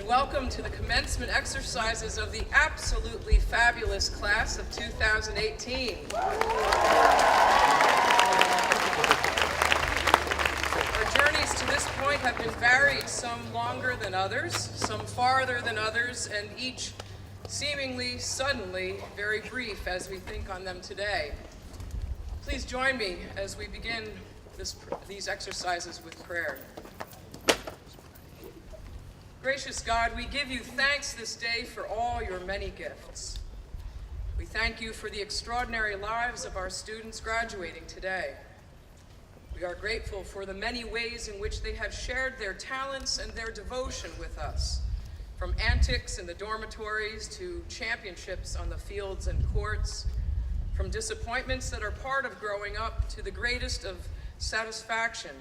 Welcome to the commencement exercises of the absolutely fabulous class of 2018. Our journeys to this point have been varied, some longer than others, some farther than others, and each seemingly suddenly very brief as we think on them today. Please join me as we begin these exercises with prayer. Gracious God, we give you thanks this day for all your many gifts. We thank you for the extraordinary lives of our students graduating today. We are grateful for the many ways in which they have shared their talents and their devotion with us, from antics in the dormitories to championships on the fields and courts, from disappointments that are part of growing up to the greatest of satisfaction,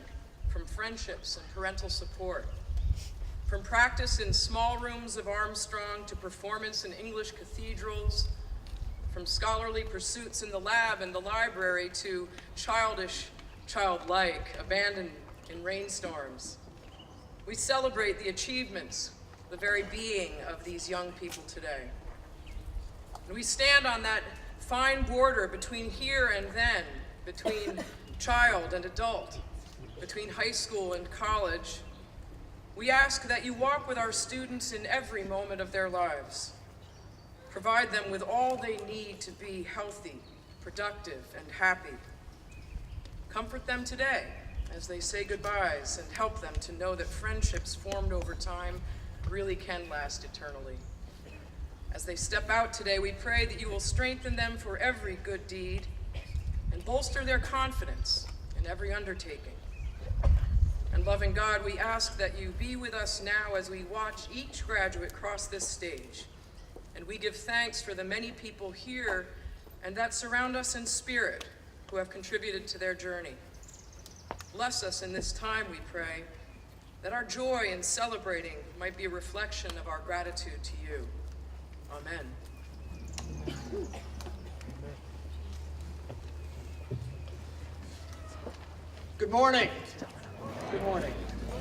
from friendships and parental support. From practice in small rooms of Armstrong to performance in English cathedrals, from scholarly pursuits in the lab and the library to childlike, abandon in rainstorms. We celebrate the achievements, the very being of these young people today. And we stand on that fine border between here and then, between child and adult, between high school and college. We ask that you walk with our students in every moment of their lives. Provide them with all they need to be healthy, productive, and happy. Comfort them today as they say goodbyes and help them to know that friendships formed over time really can last eternally. As they step out today, we pray that you will strengthen them for every good deed and bolster their confidence in every undertaking. And loving God, we ask that you be with us now as we watch each graduate cross this stage. And we give thanks for the many people here and that surround us in spirit who have contributed to their journey. Bless us in this time, we pray, that our joy in celebrating might be a reflection of our gratitude to you. Amen. Good morning. Good morning.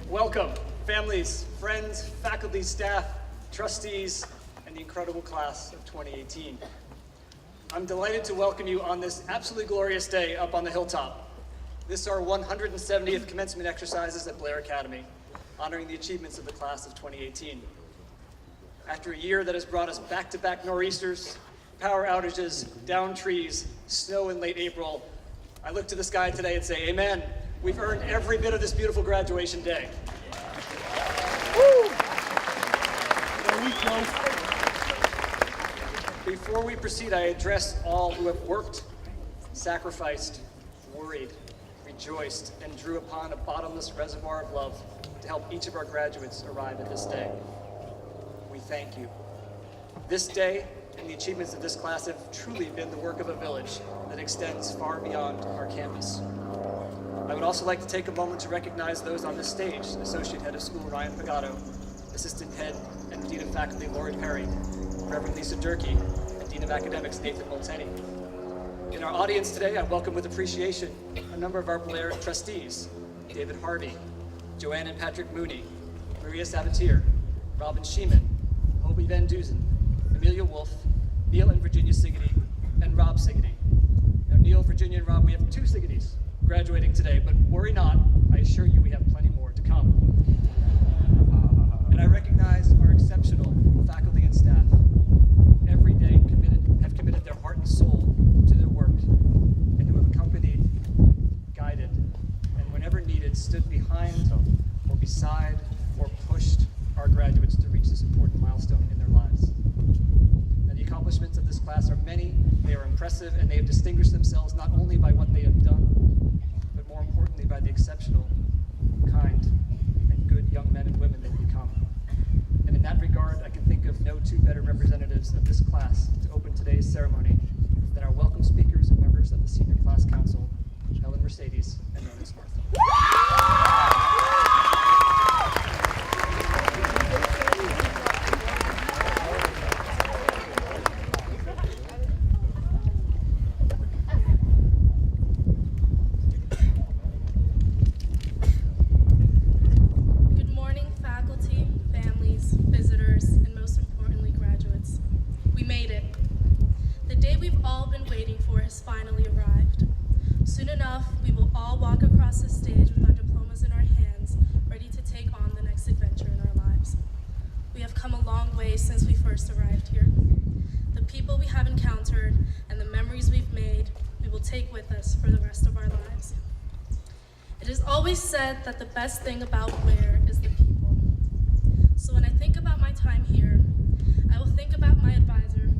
Welcome, families, friends, faculty, staff, trustees, and the incredible class of 2018. I'm delighted to welcome you on this absolutely glorious day up on the hilltop. This is our 170th commencement exercises at Blair Academy, honoring the achievements of the class of 2018. After a year that has brought us back-to-back nor'easters, power outages, downed trees, snow in late April, I look to the sky today and say, amen. We've earned every bit of this beautiful graduation day. Woo! Before we proceed, I address all who have worked, sacrificed, worried, rejoiced, and drew upon a bottomless reservoir of love to help each of our graduates arrive at this day. We thank you. This day and the achievements of this class have truly been the work of a village that extends far beyond our campus. I would also like to take a moment to recognize those on this stage: Associate Head of School Ryan Pagato, Assistant Head and Dean of Faculty Lori Perry, Reverend Lisa Durkee, and Dean of Academics Nathan Molteni. In our audience today, I welcome with appreciation a number of our Blair trustees: David Harvey, Joanne and Patrick Mooney, Maria Sabatier, Robin Sheeman, Hobie Van Duzen, Amelia Wolf, Neil and Virginia Siggety, and Rob Siggety. Now, Neil, Virginia, and Rob, we have 2 Siggetys graduating today, but worry not, I assure you we have plenty more to come. And I recognize our exceptional faculty and staff, every day have committed their heart and soul to their work, and who have accompanied, guided, and whenever needed, stood behind or beside or pushed our graduates to reach this important milestone in their lives. Now, the accomplishments of this class are many, they are impressive, and they have distinguished themselves not only by what they have done, but more importantly by the exceptional, kind, and good young men and women they've become. And in that regard, I can think of no 2 better representatives of this class to open today's ceremony than our welcome speakers and members of the Senior Class Council, Helen Mercedes and Ronan Smith. Finally arrived. Soon enough, we will all walk across the stage with our diplomas in our hands, ready to take on the next adventure in our lives. We have come a long way since we first arrived here. The people we have encountered and the memories we've made, we will take with us for the rest of our lives. It is always said that the best thing about Blair is the people. So when I think about my time here, I will think about my advisor,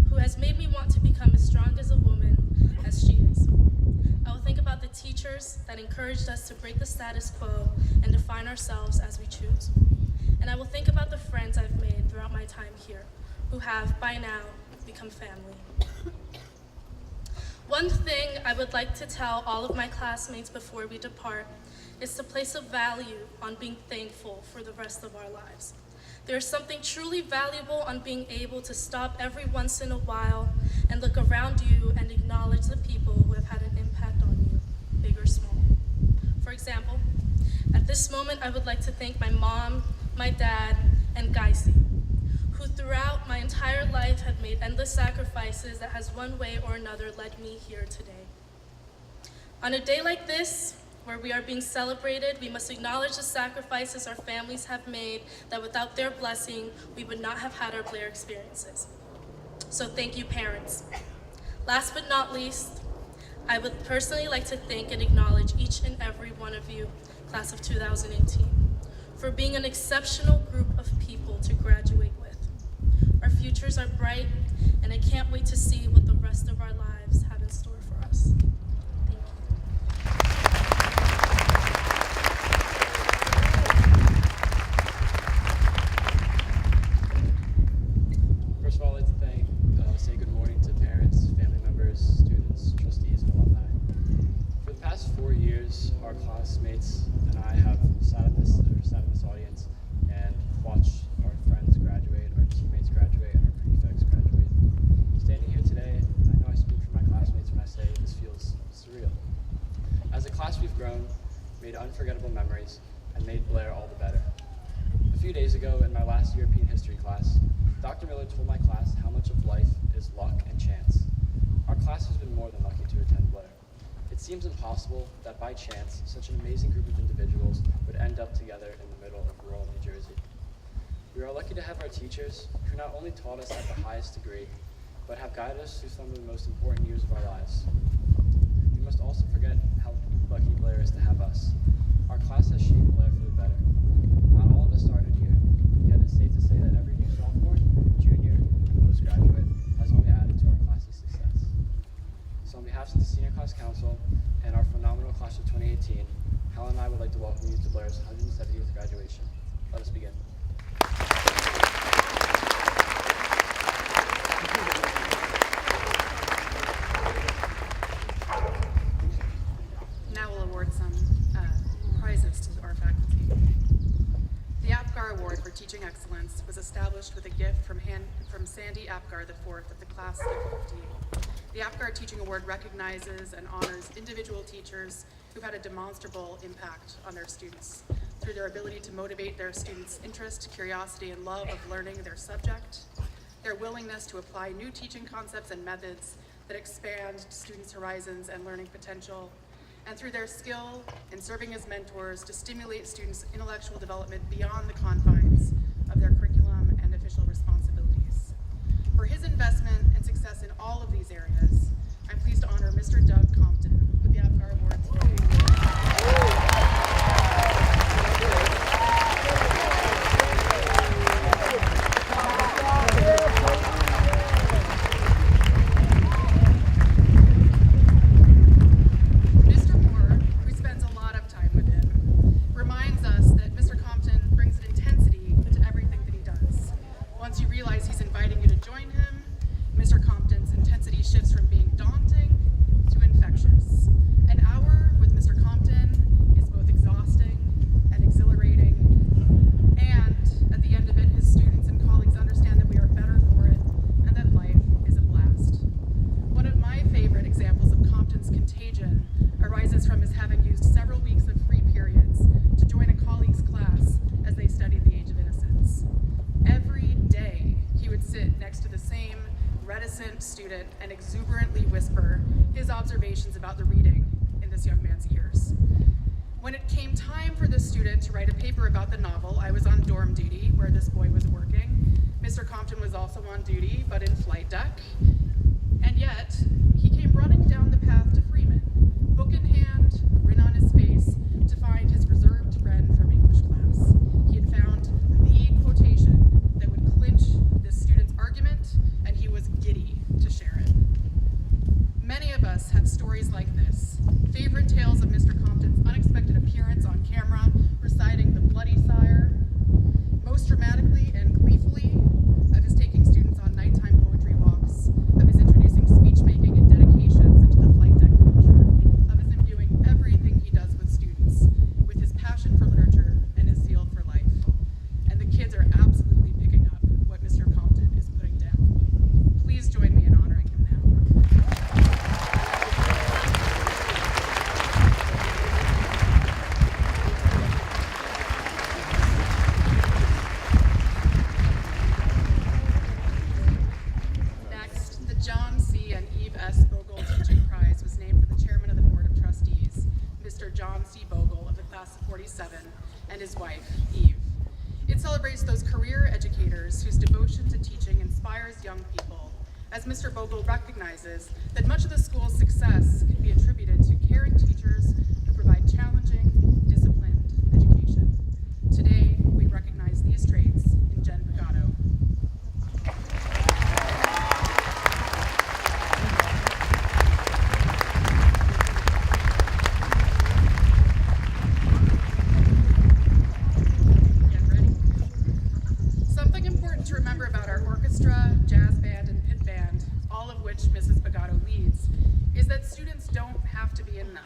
who has made me want to become as strong as a woman as she is. I will think about the teachers that encouraged us to break the status quo and define ourselves as we choose. And I will think about the friends I've made throughout my time here, who have, by now, become family. One thing I would like to tell all of my classmates before we depart is to place a value on being thankful for the rest of our lives. There's something truly valuable on being able to stop every once in a while and look around you and acknowledge the people who have had an impact on you, big or small. For example, at this moment, I would like to thank my mom, my dad, and Geisy, who throughout my entire life have made endless sacrifices that has one way or another led me here today. On a day like this, where we are being celebrated, we must acknowledge the sacrifices our families have made, that without their blessing, we would not have had our Blair experiences. So thank you, parents. Last but not least, I would personally like to thank and acknowledge each and every one of you, class of 2018, for being an exceptional group of people to graduate with. Our futures are bright, and I can't wait to see what the rest of our lives have in store for us. Thank you. First of all, I'd like to say good morning to parents, family members, students, trustees, and alumni. For the past 4 years, our classmates and I have sat in this audience and watched our friends graduate, our teammates graduate, and our prefects graduate. Standing here today, I know I speak for my classmates when I say this feels surreal. As a class, we've grown, made unforgettable memories, and made Blair all the better. A few days ago, in my last European history class, Dr. Miller told my class how much of life is luck and chance. Our class has been more than lucky to attend Blair. It seems impossible that by chance, such an amazing group of individuals would end up together in the middle of rural New Jersey. We are lucky to have our teachers, who not only taught us at the highest degree, but have guided us through some of the most important years of our lives. We must also forget how lucky Blair is to have us. Our class has shaped Blair for the better. Not all of us started here, yet it's safe to say that every new sophomore, junior, and postgraduate has only added to our class's success. So on behalf of the Senior Class Council and our phenomenal class of 2018, Helen and I would like to welcome you to Blair's 170th graduation. Let us begin. Now we'll award some prizes to our faculty. The APGAR Award for Teaching Excellence was established with a gift from Sandy Apgar IV of the class of 58. The APGAR Teaching Award recognizes and honors individual teachers who've had a demonstrable impact on their students through their ability to motivate their students' interest, curiosity, and love of learning their subject, their willingness to apply new teaching concepts and methods that expand students' horizons and learning potential, and through their skill in serving as mentors to stimulate students' intellectual development beyond the confines of their curriculum and official responsibilities. For his investment and success in all of these areas, I'm pleased to honor Mr. Doug Compton with the APGAR Award today. Student and exuberantly whisper his observations about the reading in this young man's ears. When it came time for this student to write a paper about the novel, I was on dorm duty where this boy was working. Mr. Compton was also on duty, but in flight deck. And yet, he came running down the path to Freeman, book in hand, grin on his face, to find his reserved friend from English class. He had found the quotation that would clinch this student's argument, and he was giddy to share it. Many of us have stories like this, favorite tales of Mr. Compton's unexpected appearance on camera, reciting the Bloody Sire, most dramatically and gleefully, of his taking students on nighttime poetry walks, of his introducing speech-making and dedications into the flight deck culture, of his imbuing everything he does with students, with his passion for literature and his zeal for life. And the kids are absolutely picking up what Mr. Compton is putting down. Please join me in honoring him now. Next, the John C. and Eve S. Bogle Teaching Prize was named for the chairman of the Board of Trustees, Mr. John C. Bogle of the class of 47, and his wife, Eve. It celebrates those career educators whose devotion to teaching inspires young people, as Mr. Bogle recognizes that much of the school's success can be attributed to caring teachers who provide challenging, disciplined education. Today, we recognize these traits in Jen Pagato. Get ready. Something important to remember about our orchestra, jazz band, and pit band, all of which Mrs. Pagato leads, is that students don't have to be in them.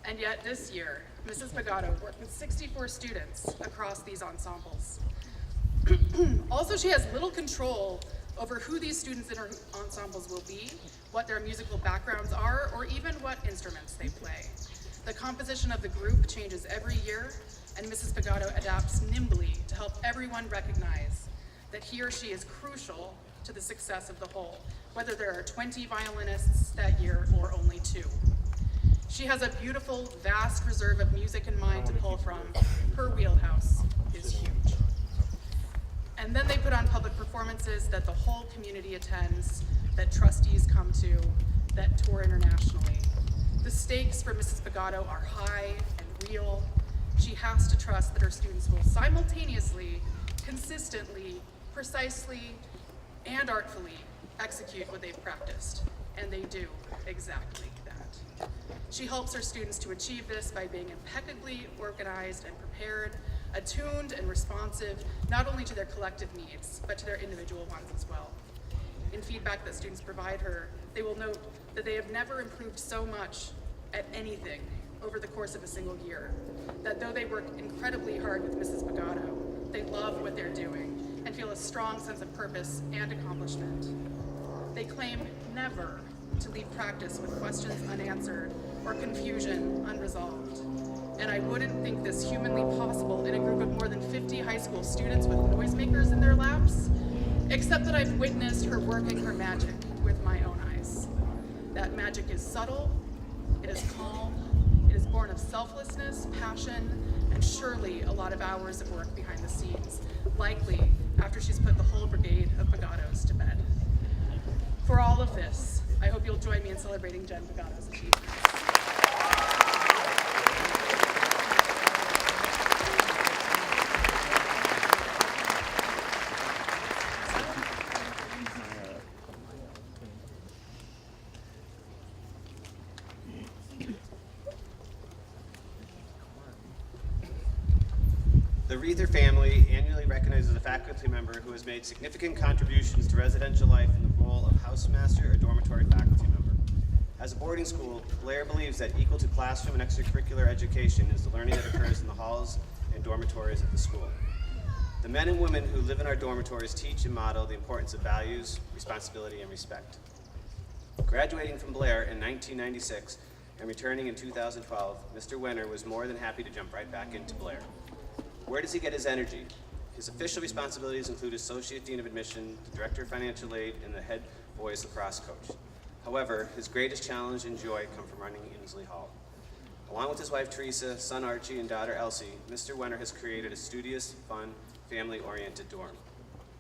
And yet this year, Mrs. Pagato worked with 64 students across these ensembles. Also, she has little control over who these students in her ensembles will be, what their musical backgrounds are, or even what instruments they play. The composition of the group changes every year, and Mrs. Pagato adapts nimbly to help everyone recognize that he or she is crucial to the success of the whole, whether there are 20 violinists that year or only 2. She has a beautiful, vast reserve of music in mind to pull from. Her wheelhouse is huge. And then they put on public performances that the whole community attends, that trustees come to, that tour internationally. The stakes for Mrs. Pagato are high and real. She has to trust that her students will simultaneously, consistently, precisely, and artfully execute what they've practiced. And they do exactly that. She helps her students to achieve this by being impeccably organized and prepared, attuned and responsive, not only to their collective needs, but to their individual ones as well. In feedback that students provide her, they will note that they have never improved so much at anything over the course of a single year, that though they work incredibly hard with Mrs. Pagato, they love what they're doing and feel a strong sense of purpose and accomplishment. They claim never to leave practice with questions unanswered or confusion unresolved. And I wouldn't think this humanly possible in a group of more than 50 high school students with noisemakers in their laps, except that I've witnessed her working her magic with my own eyes. That magic is subtle, it is calm, it is born of selflessness, passion, and surely a lot of hours of work behind the scenes, likely after she's put the whole brigade of Bagatos to bed. For all of this, I hope you'll join me in celebrating Jen Bagatos' achievements. The Reether family annually recognizes a faculty member who has made significant contributions to residential life in the role of housemaster or dormitory faculty member. As a boarding school, Blair believes that equal to classroom and extracurricular education is the learning that occurs in the halls and dormitories of the school. The men and women who live in our dormitories teach and model the importance of values, responsibility, and respect. Graduating from Blair in 1996 and returning in 2012, Mr. Wenner was more than happy to jump right back into Blair. Where does he get his energy? His official responsibilities include Associate Dean of Admission, the Director of Financial Aid, and the head boys lacrosse coach. However, his greatest challenge and joy come from running Inslee Hall. Along with his wife Teresa, son Archie, and daughter Elsie, Mr. Wenner has created a studious, fun, family-oriented dorm.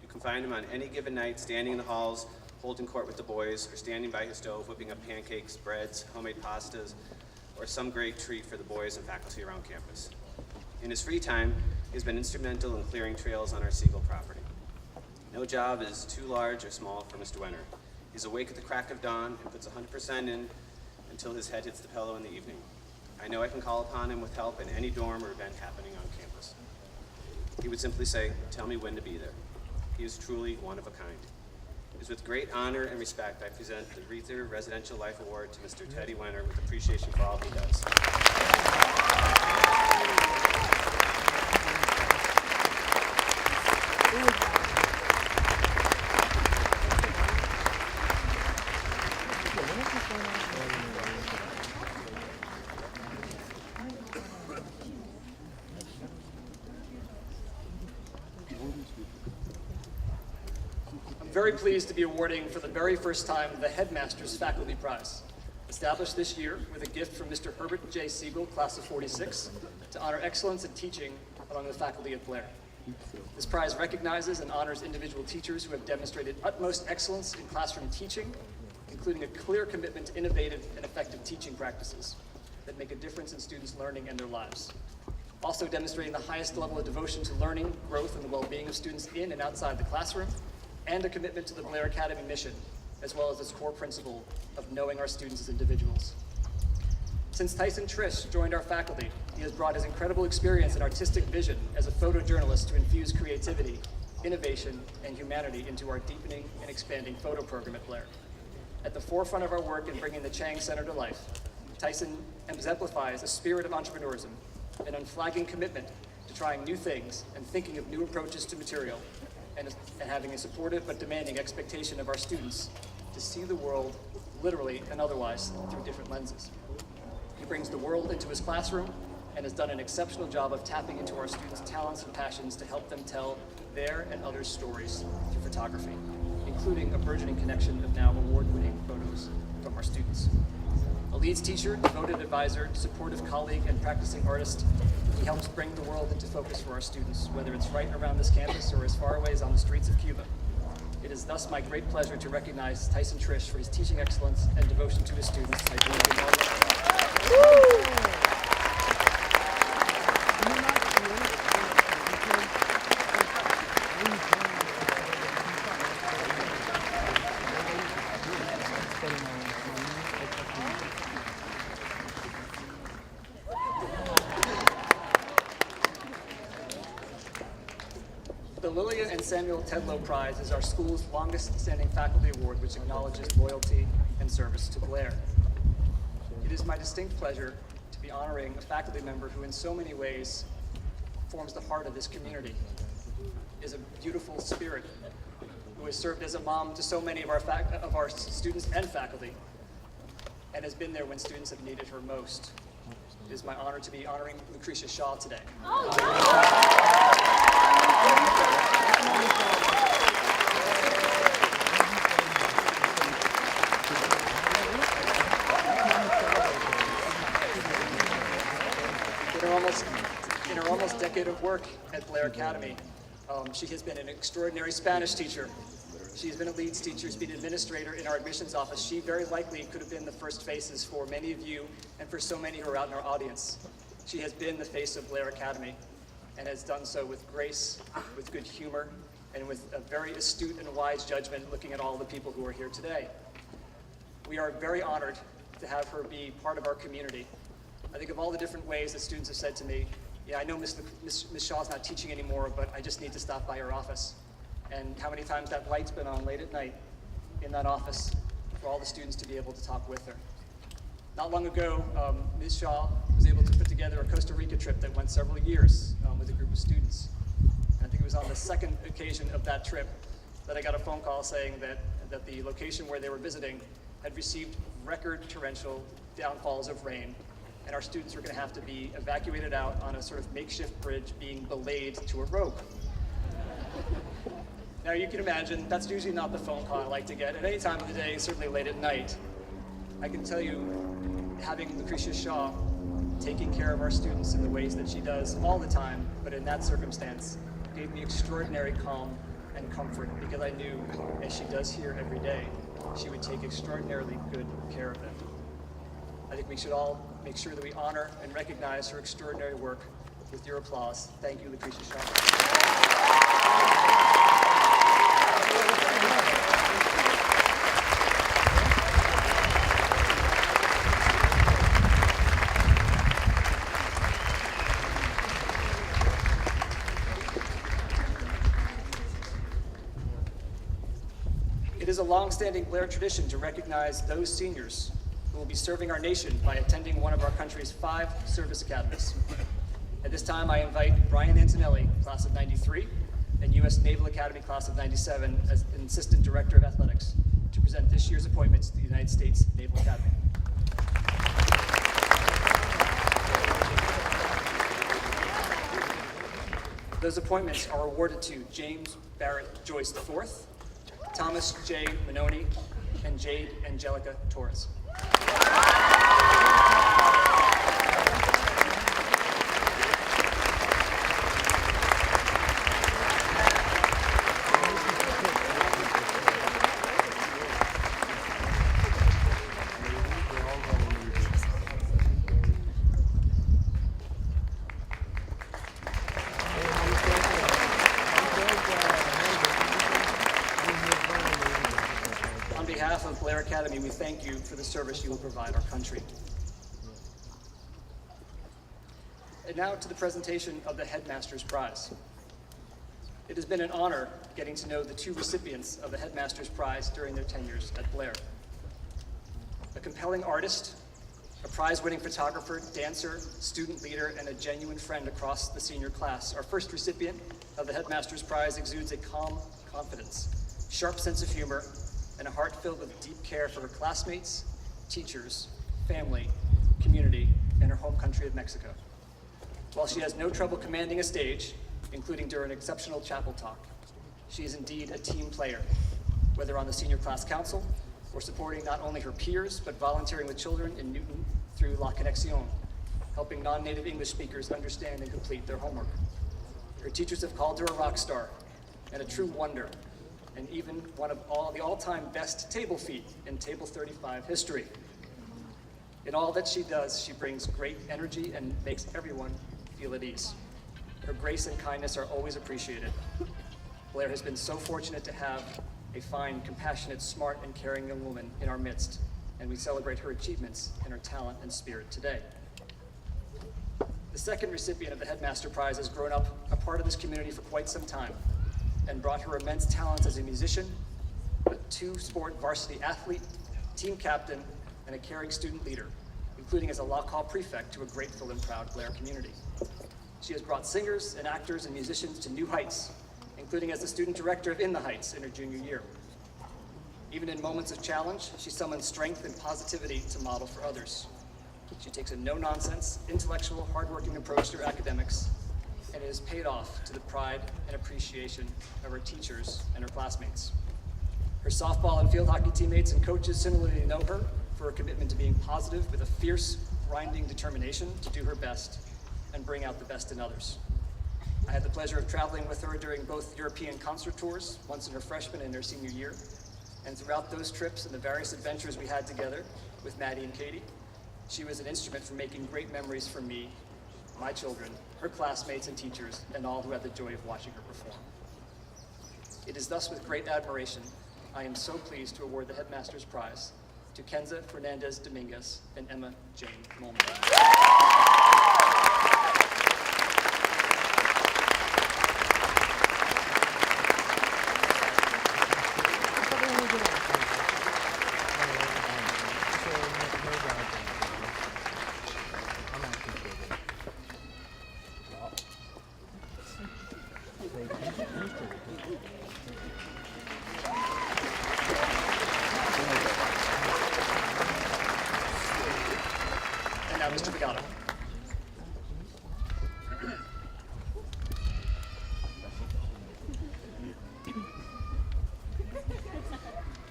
You can find him on any given night standing in the halls, holding court with the boys, or standing by his stove whipping up pancakes, breads, homemade pastas, or some great treat for the boys and faculty around campus. In his free time, he has been instrumental in clearing trails on our Siegel property. No job is too large or small for Mr. Wenner. He's awake at the crack of dawn and puts 100% in until his head hits the pillow in the evening. I know I can call upon him with help in any dorm or event happening on campus. He would simply say, "Tell me when to be there." He is truly one of a kind. It is with great honor and respect I present the Reether Residential Life Award to Mr. Teddy Wenner with appreciation for all he does. I'm very pleased to be awarding for the very first time the Headmaster's Faculty Prize, established this year with a gift from Mr. Herbert J. Siegel, class of '46, to honor excellence in teaching among the faculty at Blair. This prize recognizes and honors individual teachers who have demonstrated utmost excellence in classroom teaching, including a clear commitment to innovative and effective teaching practices that make a difference in students' learning and their lives. Also demonstrating the highest level of devotion to learning, growth, and the well-being of students in and outside the classroom, and a commitment to the Blair Academy mission, as well as its core principle of knowing our students as individuals. Since Tyson Trish joined our faculty, he has brought his incredible experience and artistic vision as a photojournalist to infuse creativity, innovation, and humanity into our deepening and expanding photo program at Blair. At the forefront of our work in bringing the Chang Center to life, Tyson exemplifies a spirit of entrepreneurism, an unflagging commitment to trying new things and thinking of new approaches to material, and having a supportive but demanding expectation of our students to see the world, literally and otherwise, through different lenses. He brings the world into his classroom and has done an exceptional job of tapping into our students' talents and passions to help them tell their and others' stories through photography, including a burgeoning connection of now award-winning photos from our students. A Leeds teacher, devoted advisor, supportive colleague, and practicing artist, he helps bring the world into focus for our students, whether it's right around this campus or as far away as on the streets of Cuba. It is thus my great pleasure to recognize Tyson Trish for his teaching excellence and devotion to his students. I join him all. The Lillian and Samuel Tedlow Prize is our school's longest-standing faculty award, which acknowledges loyalty and service to Blair. It is my distinct pleasure to be honoring a faculty member who in so many ways forms the heart of this community, is a beautiful spirit, who has served as a mom to so many of our students and faculty, and has been there when students have needed her most. It is my honor to be honoring Lucretia Shaw today. decade of work at Blair Academy, she has been an extraordinary Spanish teacher. She has been a leads teacher, she's been an administrator in our admissions office. She very likely could have been the first faces for many of you and for so many who are out in our audience. She has been the face of Blair Academy and has done so with grace, with good humor, and with a very astute and wise judgment looking at all the people who are here today. We are very honored to have her be part of our community. I think of all the different ways that students have said to me, yeah, I know Miss Shaw's not teaching anymore, but I just need to stop by her office. And how many times that light's been on late at night in that office for all the students to be able to talk with her. Not long ago, Ms. Shaw was able to put together a Costa Rica trip that went several years with a group of students. And I think it was on the second occasion of that trip that I got a phone call saying that the location where they were visiting had received record torrential downfalls of rain, and our students were going to have to be evacuated out on a sort of makeshift bridge being belayed to a rope. Now you can imagine, that's usually not the phone call I like to get at any time of the day, certainly late at night. I can tell you, having Lucretia Shaw taking care of our students in the ways that she does all the time, but in that circumstance, gave me extraordinary calm and comfort because I knew, as she does here every day, she would take extraordinarily good care of them. I think we should all make sure that we honor and recognize her extraordinary work with your applause. Thank you, Lucretia Shaw. It is a long-standing Blair tradition to recognize those seniors who will be serving our nation by attending one of our country's 5 service academies. At this time, I invite Brian Antonelli, class of 93, and U.S. Naval Academy class of 97 as an Assistant Director of Athletics to present this year's appointments to the United States Naval Academy. Those appointments are awarded to James Barrett Joyce IV, Thomas J. Manoni, and Jade Angelica Torres. On behalf of Blair Academy, we thank you for the service you will provide our country. And now to the presentation of the Headmaster's Prize. It has been an honor getting to know the 2 recipients of the Headmaster's Prize during their tenures at Blair. A compelling artist, a prize-winning photographer, dancer, student leader, and a genuine friend across the senior class. Our first recipient of the Headmaster's Prize exudes a calm confidence, sharp sense of humor, and a heart filled with deep care for her classmates, teachers, family, community, and her home country of Mexico. While she has no trouble commanding a stage, including during an exceptional chapel talk, she is indeed a team player, whether on the senior class council or supporting not only her peers, but volunteering with children in Newton through La Conexión, helping non-native English speakers understand and complete their homework. Her teachers have called her a rock star and a true wonder, and even one of the all-time best table feat in Table 35 history. In all that she does, she brings great energy and makes everyone feel at ease. Her grace and kindness are always appreciated. Blair has been so fortunate to have a fine, compassionate, smart, and caring young woman in our midst, and we celebrate her achievements and her talent and spirit today. The second recipient of the Headmaster Prize has grown up a part of this community for quite some time and brought her immense talents as a musician, a 2-sport varsity athlete, team captain, and a caring student leader, including as a law call prefect to a grateful and proud Blair community. She has brought singers and actors and musicians to new heights, including as the student director of In the Heights in her junior year. Even in moments of challenge, she summons strength and positivity to model for others. She takes a no-nonsense, intellectual, hardworking approach to her academics, and it has paid off to the pride and appreciation of her teachers and her classmates. Her softball and field hockey teammates and coaches similarly know her for her commitment to being positive with a fierce, grinding determination to do her best and bring out the best in others. I had the pleasure of traveling with her during both European concert tours, once in her freshman and her senior year. And throughout those trips and the various adventures we had together with Maddie and Katie, she was an instrument for making great memories for me, my children, her classmates and teachers, and all who had the joy of watching her perform. It is thus with great admiration I am so pleased to award the Headmaster's Prize to Kenza Fernandez Dominguez and Emma Jane Molman. And now Mr. Pagano.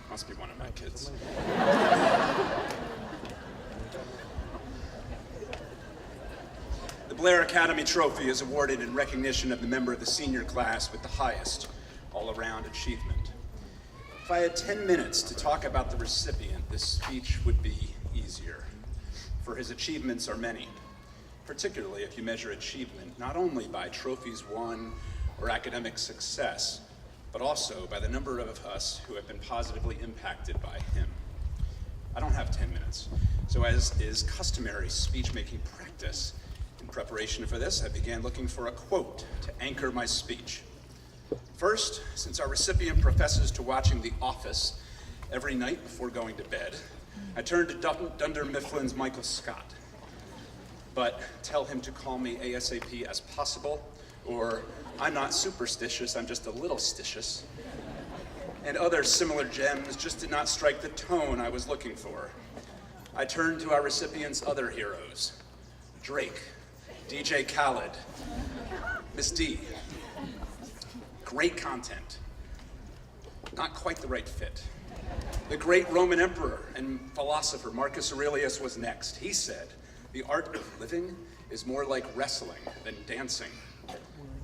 Must be one of my kids. The Blair Academy Trophy is awarded in recognition of the member of the senior class with the highest all-around achievement. If I had 10 minutes to talk about the recipient, this speech would be easier, for his achievements are many, particularly if you measure achievement not only by trophies won or academic success, but also by the number of us who have been positively impacted by him. I don't have 10 minutes, so as is customary speech-making practice, in preparation for this, I began looking for a quote to anchor my speech. First, since our recipient professes to watching The Office every night before going to bed, I turned to Dunder Mifflin's Michael Scott. But tell him to call me ASAP as possible, or I'm not superstitious, I'm just a little stitious. And other similar gems just did not strike the tone I was looking for. I turned to our recipient's other heroes, Drake, DJ Khaled, Miss D. Great content, not quite the right fit. The great Roman emperor and philosopher Marcus Aurelius was next. He said, "The art of living is more like wrestling than dancing."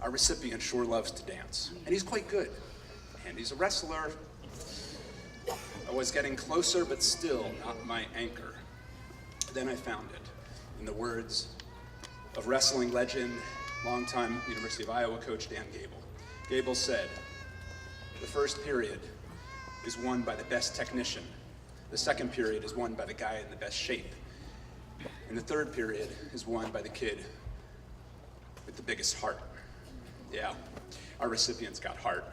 Our recipient sure loves to dance, and he's quite good. And he's a wrestler. I was getting closer, but still not my anchor. Then I found it in the words of wrestling legend, longtime University of Iowa coach Dan Gable. Gable said, "The first period is won by the best technician. The second period is won by the guy in the best shape. And the third period is won by the kid with the biggest heart." Yeah, our recipient's got heart.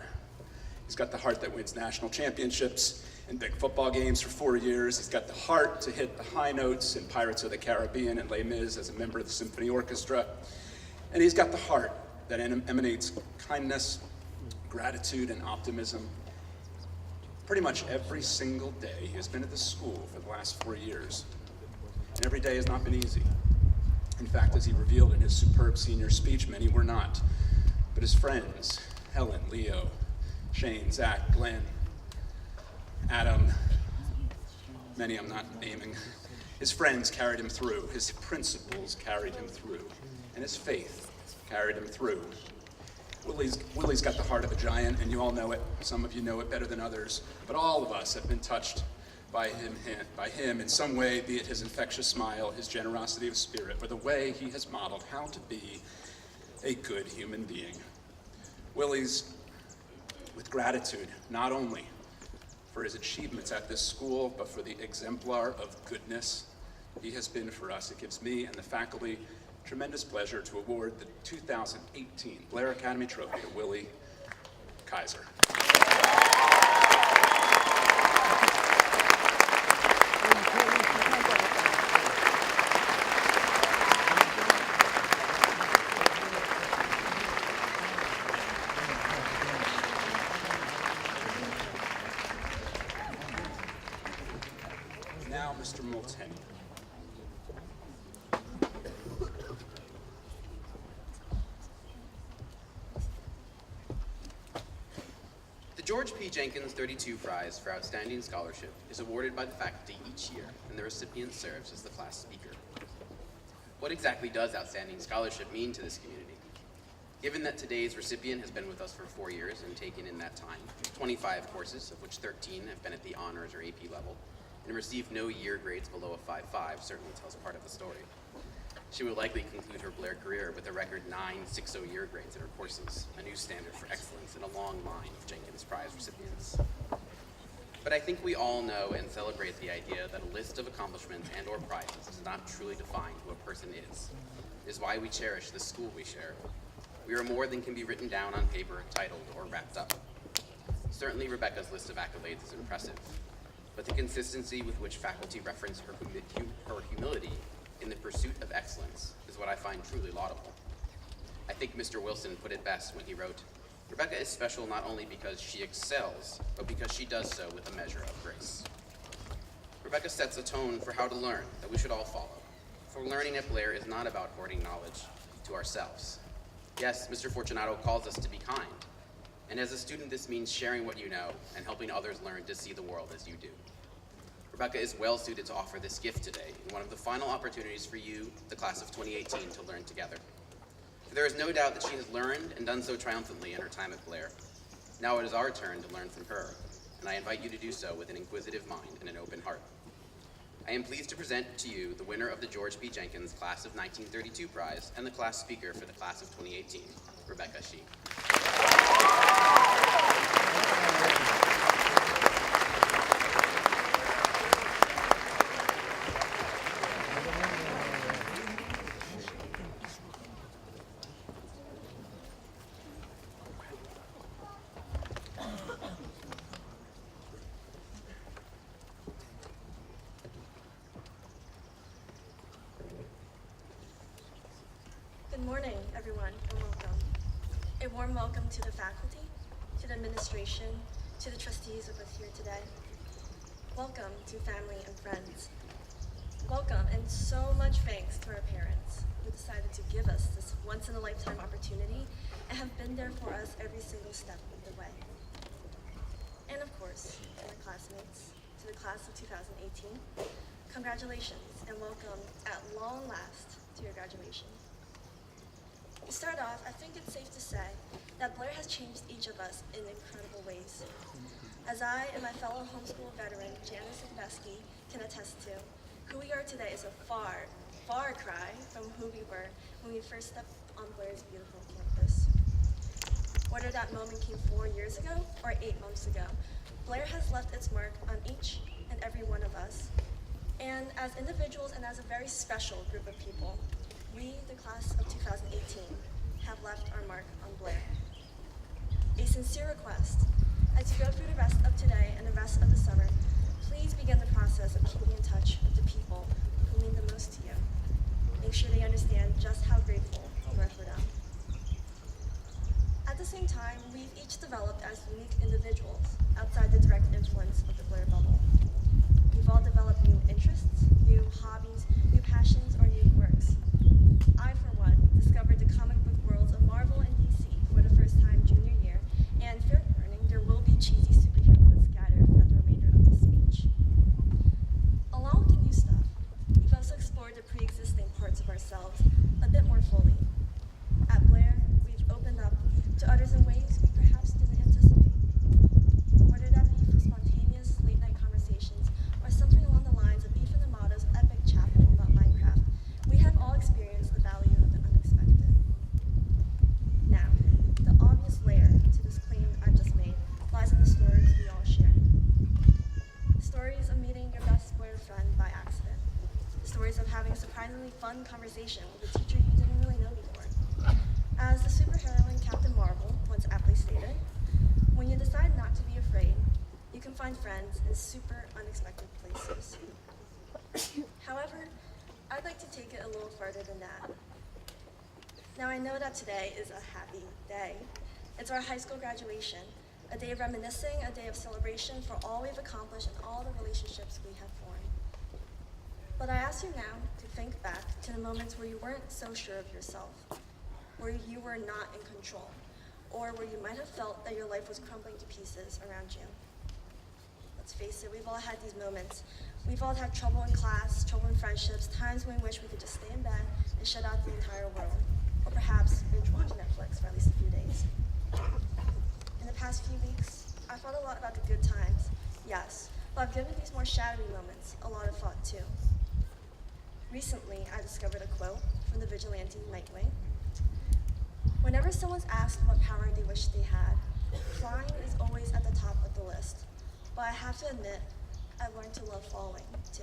He's got the heart that wins national championships and big football games for 4 years. He's got the heart to hit the high notes in Pirates of the Caribbean and Les Mis as a member of the symphony orchestra. And he's got the heart that emanates kindness, gratitude, and optimism. Pretty much every single day he has been at the school for the last 4 years. And every day has not been easy. In fact, as he revealed in his superb senior speech, many were not. But his friends, Helen, Leo, Shane, Zach, Glenn, Adam, many I'm not naming, his friends carried him through, his principles carried him through, and his faith carried him through. Willie's got the heart of a giant, and you all know it. Some of you know it better than others, but all of us have been touched by him in some way, be it his infectious smile, his generosity of spirit, or the way he has modeled how to be a good human being. Willie's with gratitude, not only for his achievements at this school, but for the exemplar of goodness he has been for us. It gives me and the faculty tremendous pleasure to award the 2018 Blair Academy Trophy to Willie Kaiser. Now, Mr. Multeney. The George P. Jenkins 32 Prize for Outstanding Scholarship is awarded by the faculty each year, and the recipient serves as the class speaker. What exactly does outstanding scholarship mean to this community? Given that today's recipient has been with us for 4 years and taken in that time 25 courses, of which 13 have been at the honors or AP level, and received no year grades below a 5.5, certainly tells part of the story. She will likely conclude her Blair career with a record 9 6.0 year grades in her courses, a new standard for excellence in a long line of Jenkins Prize recipients. But I think we all know and celebrate the idea that a list of accomplishments and or prizes does not truly define who a person is. It is why we cherish the school we share. We are more than can be written down on paper, titled, or wrapped up. Certainly Rebecca's list of accolades is impressive, but the consistency with which faculty reference her humility in the pursuit of excellence is what I find truly laudable. I think Mr. Wilson put it best when he wrote, "Rebecca is special not only because she excels, but because she does so with a measure of grace." Rebecca sets a tone for how to learn that we should all follow. For learning at Blair is not about hoarding knowledge to ourselves. Yes, Mr. Fortunato calls us to be kind, and as a student this means sharing what you know and helping others learn to see the world as you do. Rebecca is well suited to offer this gift today in one of the final opportunities for you, the class of 2018, to learn together. For there is no doubt that she has learned and done so triumphantly in her time at Blair. Now it is our turn to learn from her, and I invite you to do so with an inquisitive mind and an open heart. I am pleased to present to you the winner of the George P. Jenkins Class of 1932 Prize and the class speaker for the class of 2018, Rebecca Shee. Good morning, everyone, and welcome. A warm welcome to the faculty, to the administration, to the trustees of us here today. Welcome to family and friends. Welcome and so much thanks to our parents who decided to give us this once-in-a-lifetime opportunity and have been there for us every single step of the way. And of course, to my classmates, to the class of 2018, congratulations and welcome at long last to your graduation. To start off, I think it's safe to say that Blair has changed each of us in incredible ways. As I and my fellow homeschool veteran, Janice Silvesky, can attest to, who we are today is a far, far cry from who we were when we first stepped on Blair's beautiful campus. Whether that moment came 4 years ago or 8 months ago, Blair has left its mark on each and every one of us. And as individuals and as a very special group of people, we, the class of 2018, have left our mark on Blair. A sincere request, as you go through the rest of today and the rest of the summer, please begin the process of keeping in touch with the people who mean the most to you. Make sure they understand just how grateful you are for them. At the same time, we've each developed as unique individuals outside the direct influence of the Blair bubble. We've all developed new interests, new hobbies, new passions, or new quirks. I, for one, discovered the comic book worlds of Marvel and DC for the first time junior year, and fair warning, there will be cheesy superhero quotes scattered throughout the remainder of this speech. Along with the new stuff, we've also explored the pre-existing parts of ourselves a bit more fully. At Blair, we've opened up to others in ways we perhaps didn't anticipate. Whether that be for spontaneous late-night conversations or something along the lines of Ethan Amato's epic chapel about Minecraft, we have all experienced the value of the unexpected. Now, the obvious layer to this claim I've just made lies in the stories we all share. Stories of meeting your best Blair friend by accident. Stories of having a surprisingly fun conversation with a teacher you didn't really know before. As the superheroine Captain Marvel once aptly stated, when you decide not to be afraid, you can find friends in super unexpected places. However, I'd like to take it a little further than that. Now I know that today is a happy day. It's our high school graduation, a day of reminiscing, a day of celebration for all we've accomplished and all the relationships we have formed. But I ask you now to think back to the moments where you weren't so sure of yourself, where you were not in control, or where you might have felt that your life was crumbling to pieces around you. Let's face it, we've all had these moments. We've all had trouble in class, trouble in friendships, times when we wish we could just stay in bed and shut out the entire world. perhaps binge watch Netflix for at least a few days. In the past few weeks, I've thought a lot about the good times, yes, but I've given these more shadowy moments a lot of thought too. Recently, I discovered a quote from the vigilante Nightwing. Whenever someone's asked what power they wish they had, flying is always at the top of the list. But I have to admit, I've learned to love falling, too.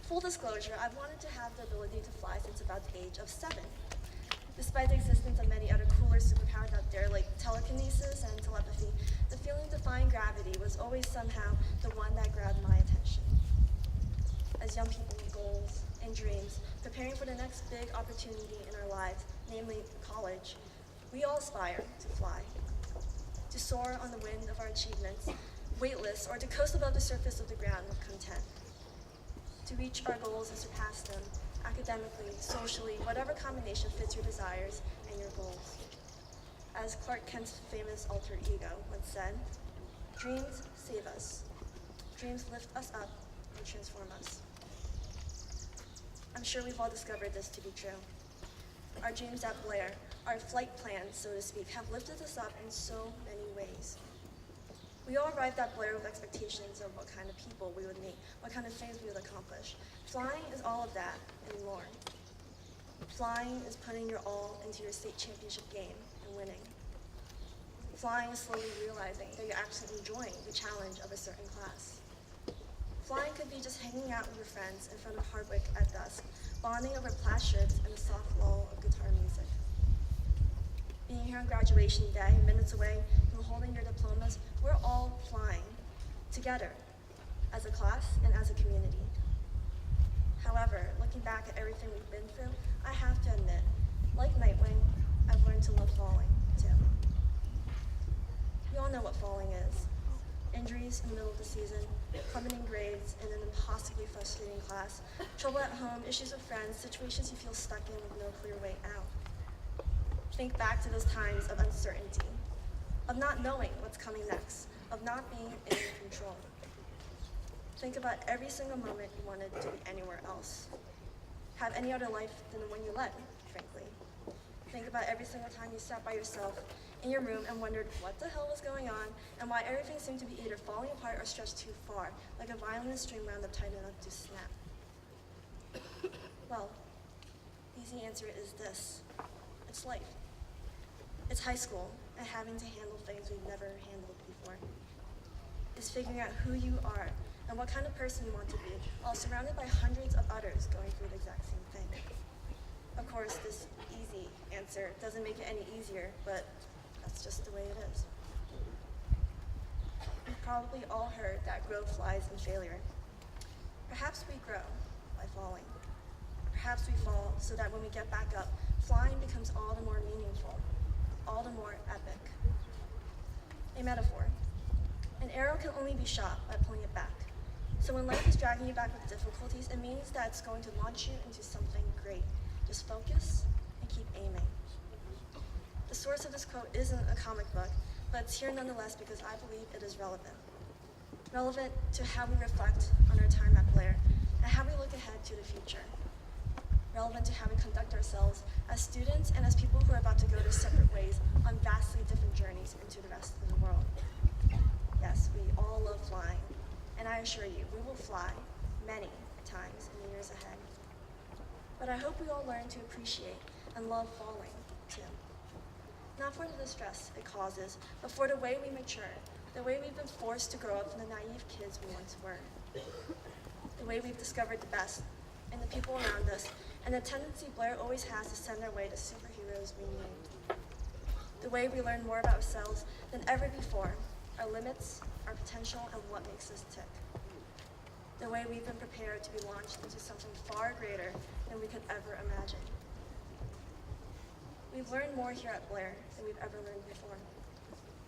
Full disclosure, I've wanted to have the ability to fly since about the age of 7. Despite the existence of many other cooler superpowers out there like telekinesis and telepathy, the feeling of defying gravity was always somehow the one that grabbed my attention. As young people with goals and dreams, preparing for the next big opportunity in our lives, namely college, we all aspire to fly, to soar on the wind of our achievements, weightless, or to coast above the surface of the ground with content, to reach our goals and surpass them, academically, socially, whatever combination fits your desires and your goals. As Clark Kent's famous alter ego once said, dreams save us. Dreams lift us up and transform us. I'm sure we've all discovered this to be true. Our dreams at Blair, our flight plans, so to speak, have lifted us up in so many ways. We all arrived at Blair with expectations of what kind of people we would meet, what kind of things we would accomplish. Flying is all of that and more. Flying is putting your all into your state championship game and winning. Flying is slowly realizing that you're actually enjoying the challenge of a certain class. Flying could be just hanging out with your friends in front of Hardwick at dusk, bonding over plaid shirts and the soft lull of guitar music. Being here on graduation day, minutes away from holding your diplomas, we're all flying together as a class and as a community. However, looking back at everything we've been through, I have to admit, like Nightwing, I've learned to love falling too. We all know what falling is. Injuries in the middle of the season, plummeting grades in an impossibly frustrating class, trouble at home, issues with friends, situations you feel stuck in with no clear way out. Think back to those times of uncertainty, of not knowing what's coming next, of not being in control. Think about every single moment you wanted to be anywhere else. Have any other life than the one you led, frankly. Think about every single time you sat by yourself in your room and wondered what the hell was going on and why everything seemed to be either falling apart or stretched too far, like a violin string wound up tight enough to snap. Well, the easy answer is this. It's life. It's high school and having to handle things we've never handled before. It's figuring out who you are and what kind of person you want to be, while surrounded by hundreds of others going through the exact same thing. Of course, this easy answer doesn't make it any easier, but that's just the way it is. You've probably all heard that growth lies in failure. Perhaps we grow by falling. Perhaps we fall so that when we get back up, flying becomes all the more meaningful, all the more epic. A metaphor. An arrow can only be shot by pulling it back. So when life is dragging you back with difficulties, it means that it's going to launch you into something great. Just focus and keep aiming. The source of this quote isn't a comic book, but it's here nonetheless because I believe it is relevant. Relevant to how we reflect on our time at Blair and how we look ahead to the future. Relevant to how we conduct ourselves as students and as people who are about to go their separate ways on vastly different journeys into the rest of the world. Yes, we all love flying, and I assure you, we will fly many times in the years ahead. But I hope we all learn to appreciate and love falling, too. Not for the distress it causes, but for the way we mature, the way we've been forced to grow up from the naive kids we once were. The way we've discovered the best in the people around us, and the tendency Blair always has to send our way the superheroes we need. The way we learn more about ourselves than ever before, our limits, our potential, and what makes us tick. The way we've been prepared to be launched into something far greater than we could ever imagine. We've learned more here at Blair than we've ever learned before.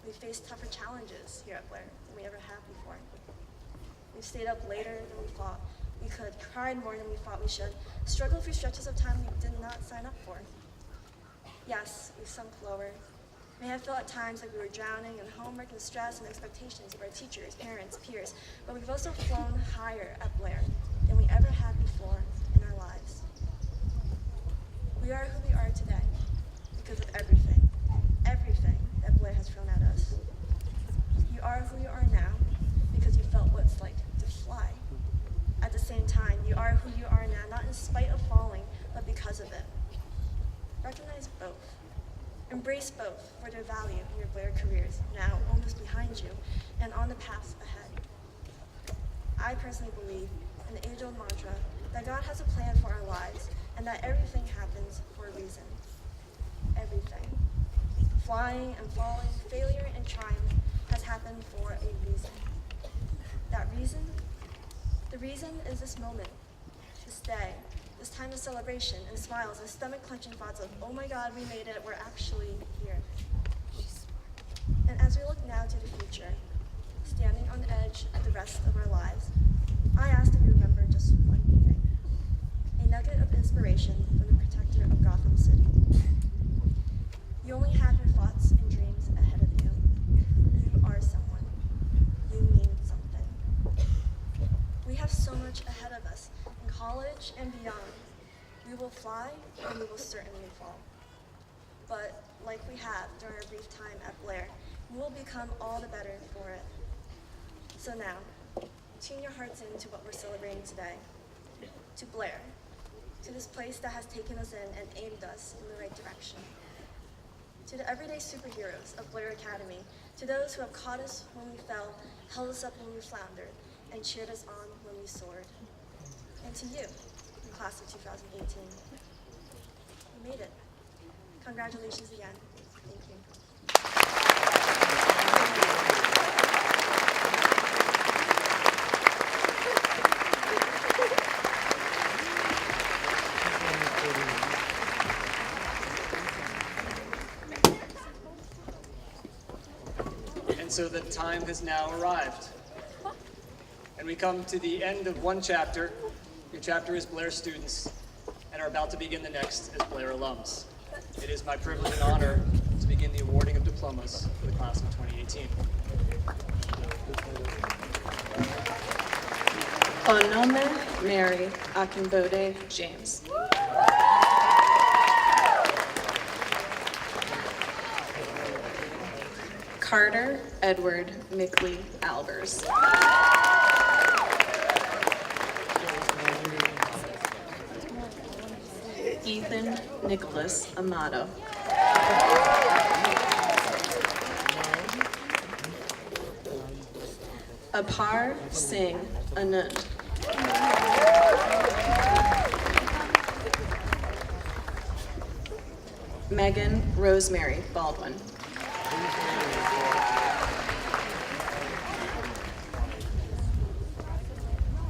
We've faced tougher challenges here at Blair than we ever have before. We've stayed up later than we thought we could, cried more than we thought we should, struggled through stretches of time we did not sign up for. Yes, we've sunk lower. May have felt at times like we were drowning in homework and stress and expectations of our teachers, parents, peers, but we've also flown higher at Blair than we ever had before in our lives. We are who we are today because of everything that Blair has thrown at us. You are who you are now because you felt what it's like to fly. At the same time, you are who you are now, not in spite of falling, but because of it. Recognize both. Embrace both for their value in your Blair careers, now almost behind you, and on the path ahead. I personally believe in the age-old mantra that God has a plan for our lives and that everything happens for a reason. Everything. Flying and falling, failure and triumph has happened for a reason. That reason? The reason is this moment, this day, this time of celebration and smiles and stomach-clenching thoughts of, oh my God, we made it, we're actually here. And as we look now to the future, standing on the edge of the rest of our lives, I ask that you remember just one thing, a nugget of inspiration from the protector of Gotham City. You only have your thoughts and dreams ahead of you. You are someone. You mean something. We have so much ahead of us in college and beyond. We will fly and we will certainly fall. But like we have during our brief time at Blair, we will become all the better for it. So now, tune your hearts into what we're celebrating today. To Blair, to this place that has taken us in and aimed us in the right direction. To the everyday superheroes of Blair Academy, to those who have caught us when we fell, held us up when we floundered, and cheered us on when we soared. And to you, the class of 2018. We made it. Congratulations again. Thank you. And so the time has now arrived. And we come to the end of one chapter. Your chapter is Blair students, and are about to begin the next as Blair alums. It is my privilege and honor to begin the awarding of diplomas for the class of 2018. Onome Mary Akinbode James. Carter Edward Mickley Albers. Ethan Nicholas Amato. Apar Singh Anand. Megan Rosemary Baldwin.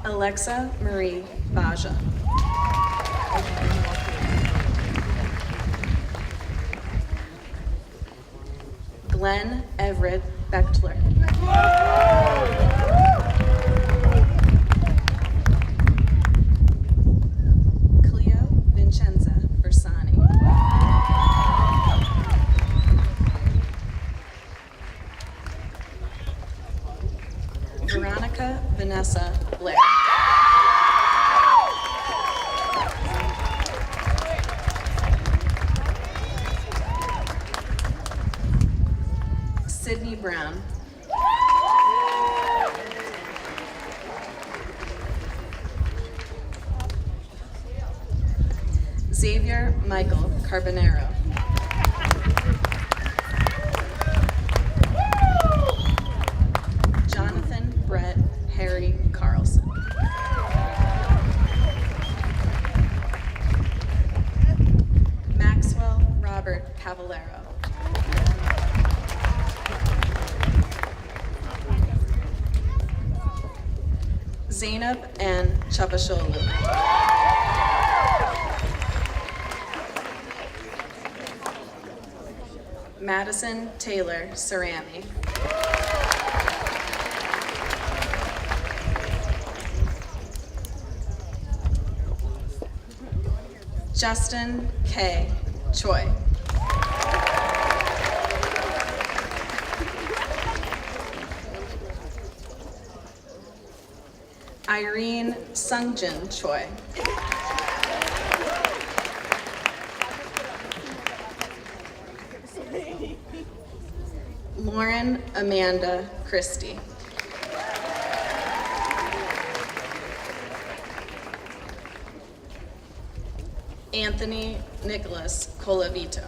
Alexa Marie Baja. Glenn Everett Bechtler. Cleo Vincenza Bersani. Veronica Vanessa Blair. Sydney Brown. Xavier Michael Carbonero. Jonathan Brett Harry Carlson. Maxwell Robert Cavallero. Zainab Ann Chabasholu. Madison Taylor Cerami. Justin K. Choi. Irene Sungjin Choi. Lauren Amanda Christie. Anthony Nicholas Colavito.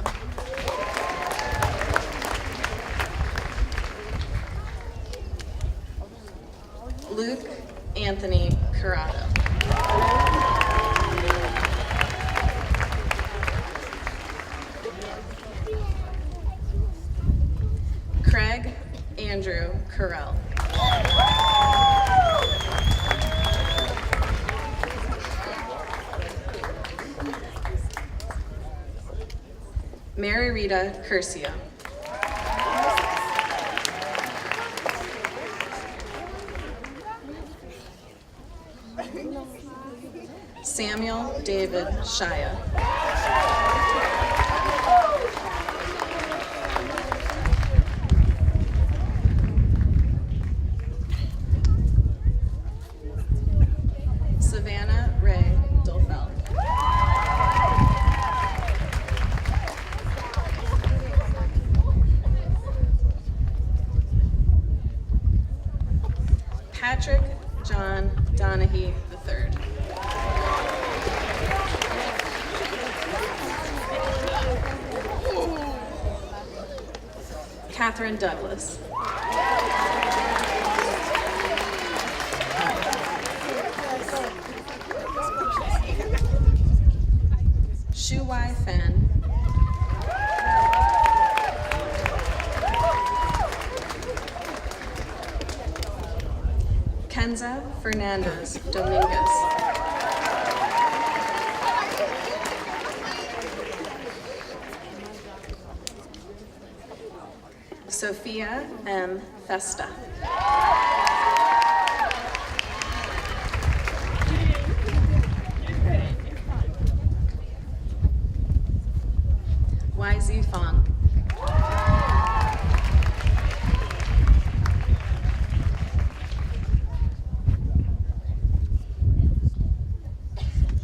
Luke Anthony Corrado. Craig Andrew Carell. Mary Rita Curcio. Samuel David Shia. Savannah Ray Dolfeld. Patrick John Donahue III. Catherine Douglas. Shuai Fan. Kenza Fernandez Dominguez. Sophia M. Festa. YZ Fong.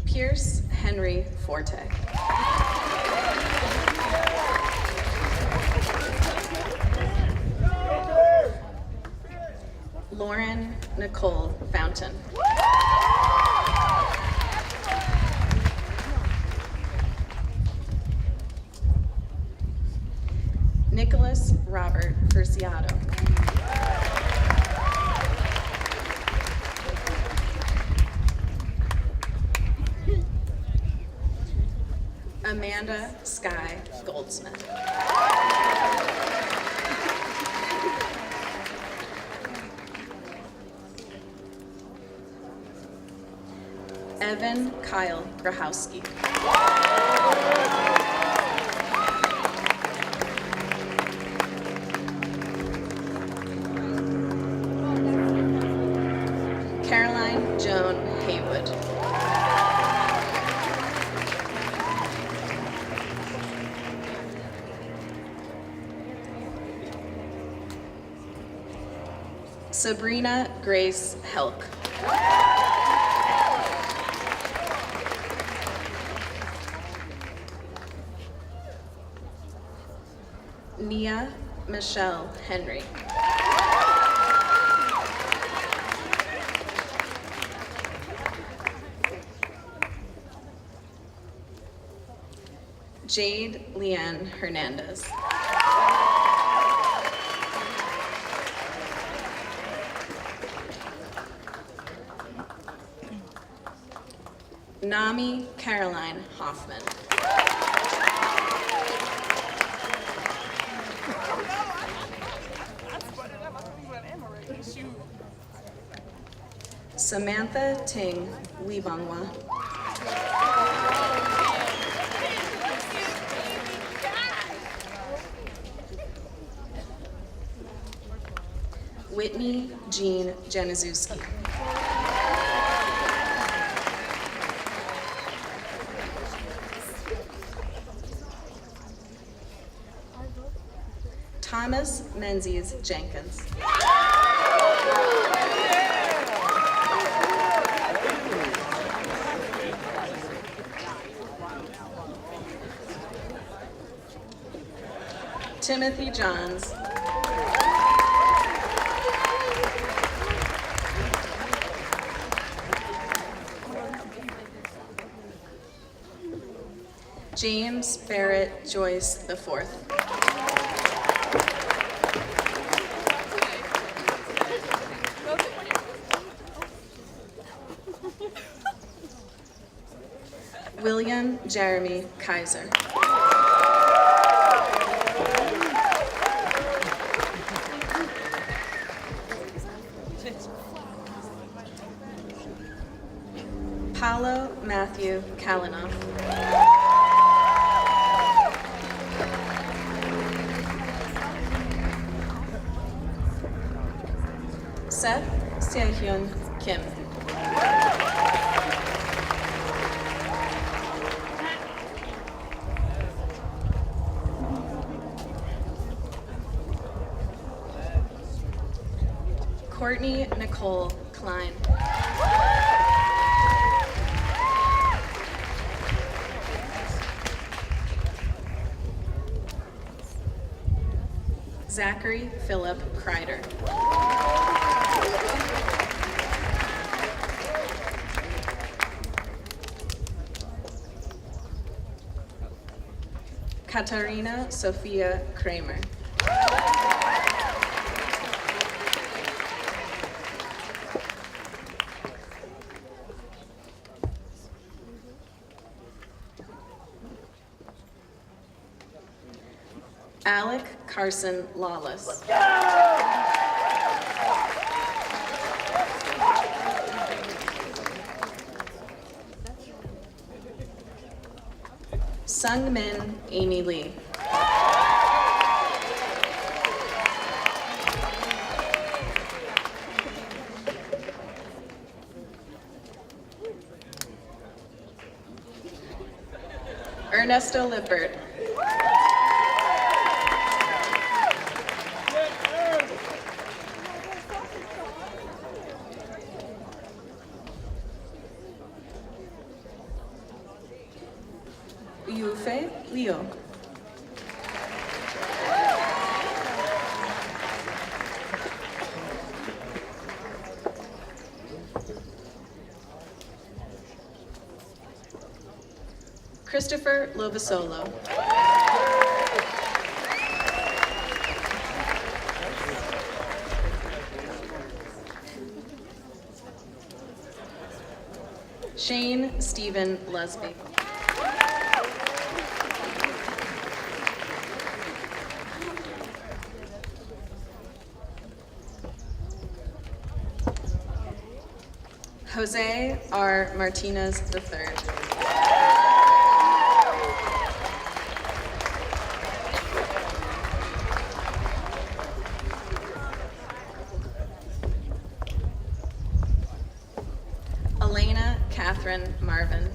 Pierce Henry Forte. Lauren Nicole Fountain. Nicholas Robert Versiato. Amanda Sky Goldsmith. Evan Kyle Grahowski. Caroline Joan Haywood. Sabrina Grace Helk. Nia Michelle Henry. Jade Leanne Hernandez. Nami Caroline Hoffman. Samantha Ting Libangwa. Whitney Jean Januszewski. Thomas Menzies Jenkins. Timothy Johns. James Barrett Joyce IV. William Jeremy Kaiser. Paulo Matthew Kalinoff. Seth Sehyun Kim. Courtney Nicole Klein. Zachary Philip Kreider. Katarina Sophia Kramer. Alec Carson Lawless. Sungmin Amy Lee. Ernesto Lippert. Yufe Leo. Christopher Lovasolo. Shane Stephen Lesby. Jose R. Martinez III. Elena Catherine Marvin.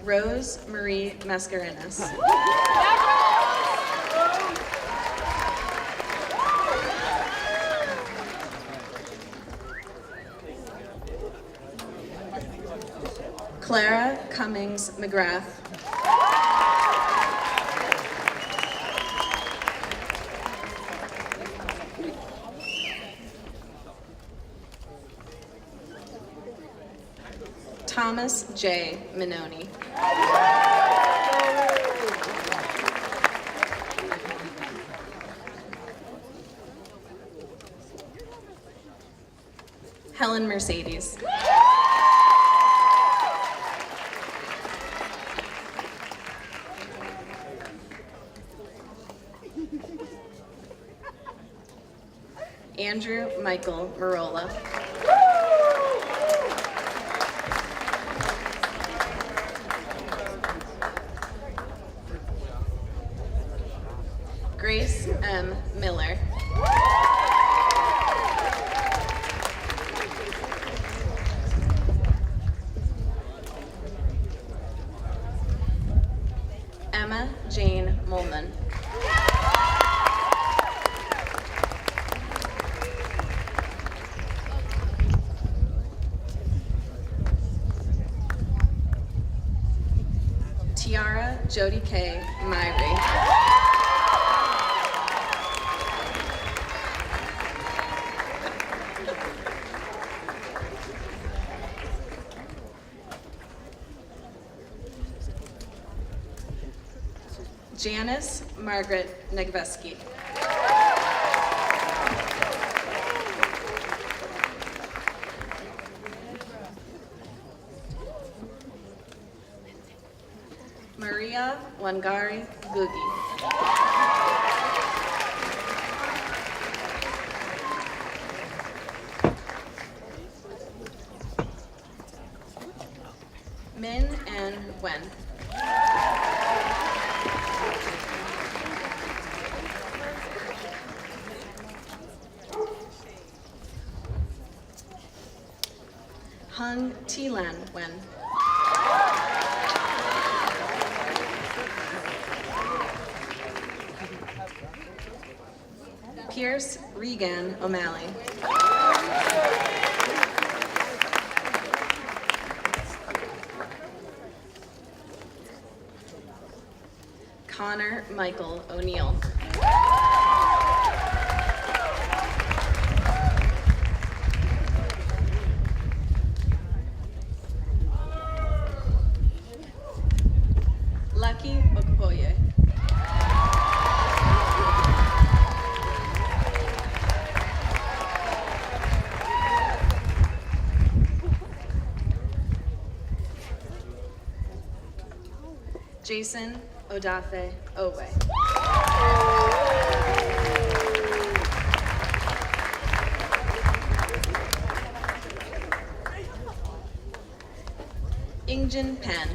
Rose Marie Mascarenas. Clara Cummings McGrath. Thomas J. Minoni. Helen Mercedes. Andrew Michael Marola. Grace M. Miller. Emma Jane Molman. Tiara Jody K. Myrie. Janice Margaret Negveski. Maria Wangari Gugi. Min An Wen. Hung Tilan Wen. Pierce Regan O'Malley. Connor Michael O'Neill. Lucky Okpoye. Jason Odafe Owe. Ingjin Pen.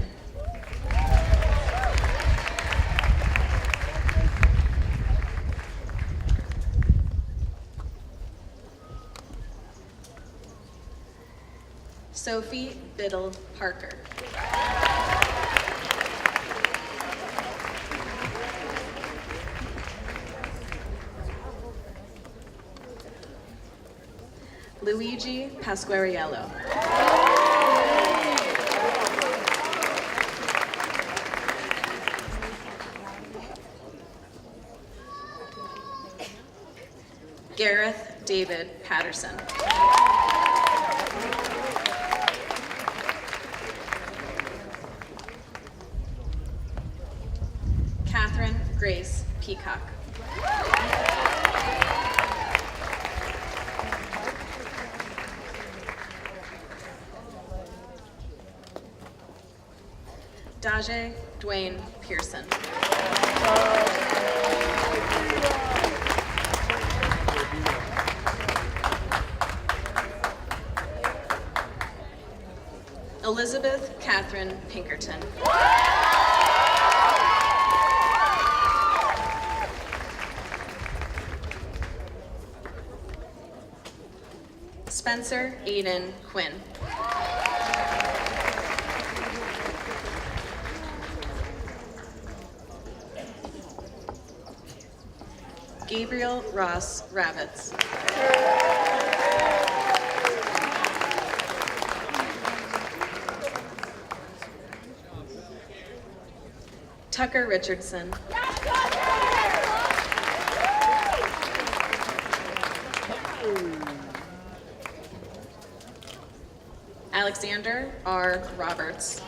Sophie Biddle Parker. Luigi Pasquariello. Gareth David Patterson. Catherine Grace Peacock. Daje Dwayne Pearson. Elizabeth Catherine Pinkerton. Spencer Aiden Quinn. Gabriel Ross Ravitz. Tucker Richardson. Alexander R. Roberts.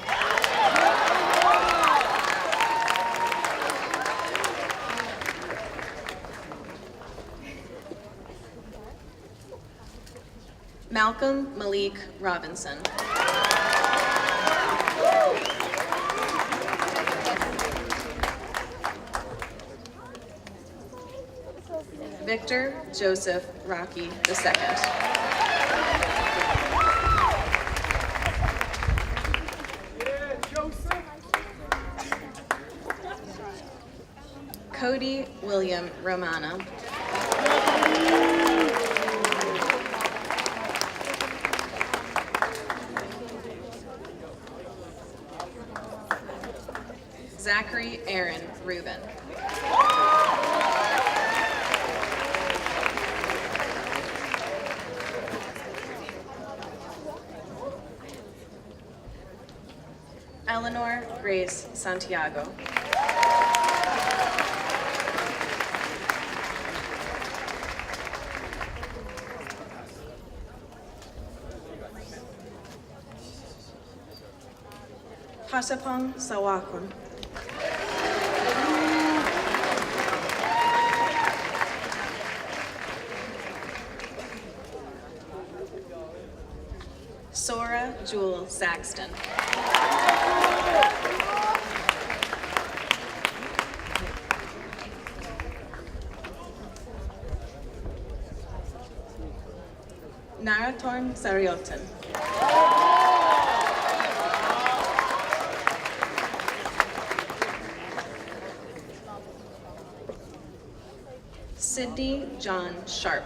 Malcolm Malik Robinson. Victor Joseph Rocky II. Cody William Romano. Zachary Aaron Rubin. Eleanor Grace Santiago. Hasapong Sawakon. Saxton. Naratorn Sariotin. Sydney John Sharp.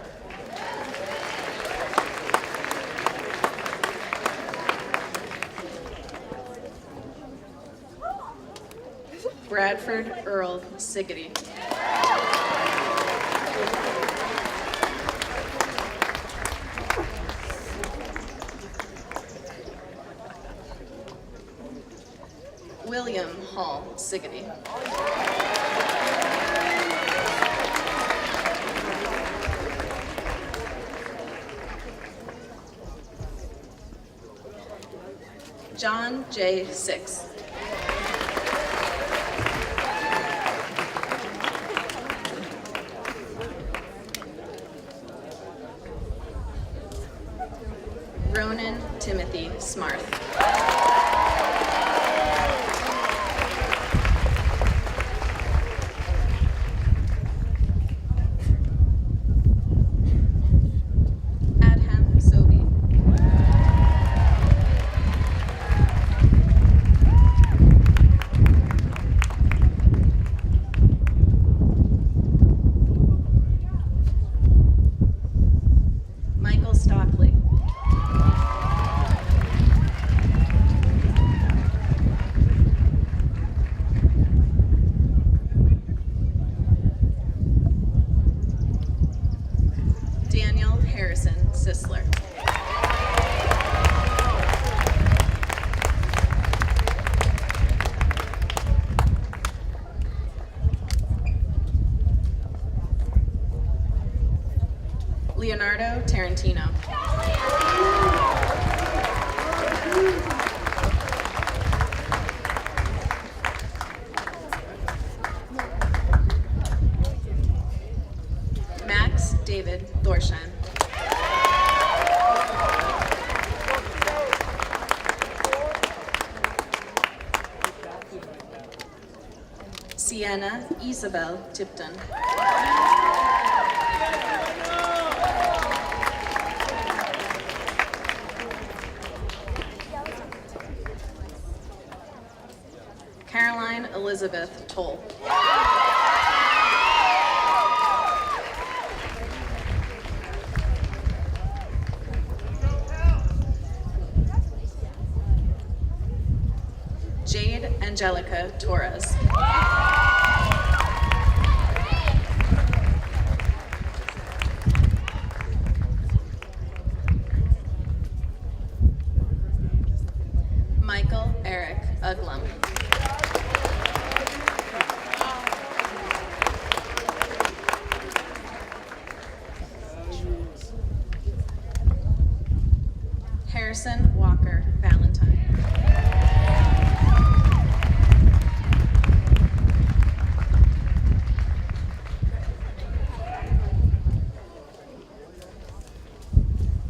Bradford Earl Siggety. William Hall Siggety. John J. Six. Ronan Timothy Smarth. Adham Sobi. Michael Stockley. Daniel Harrison Sisler. Leonardo Tarantino. Max David Thorsheim. Sienna Isabel Tipton. Caroline Elizabeth Toll. Jade Angelica Torres. Michael Eric Uglum. Harrison Walker Valentine.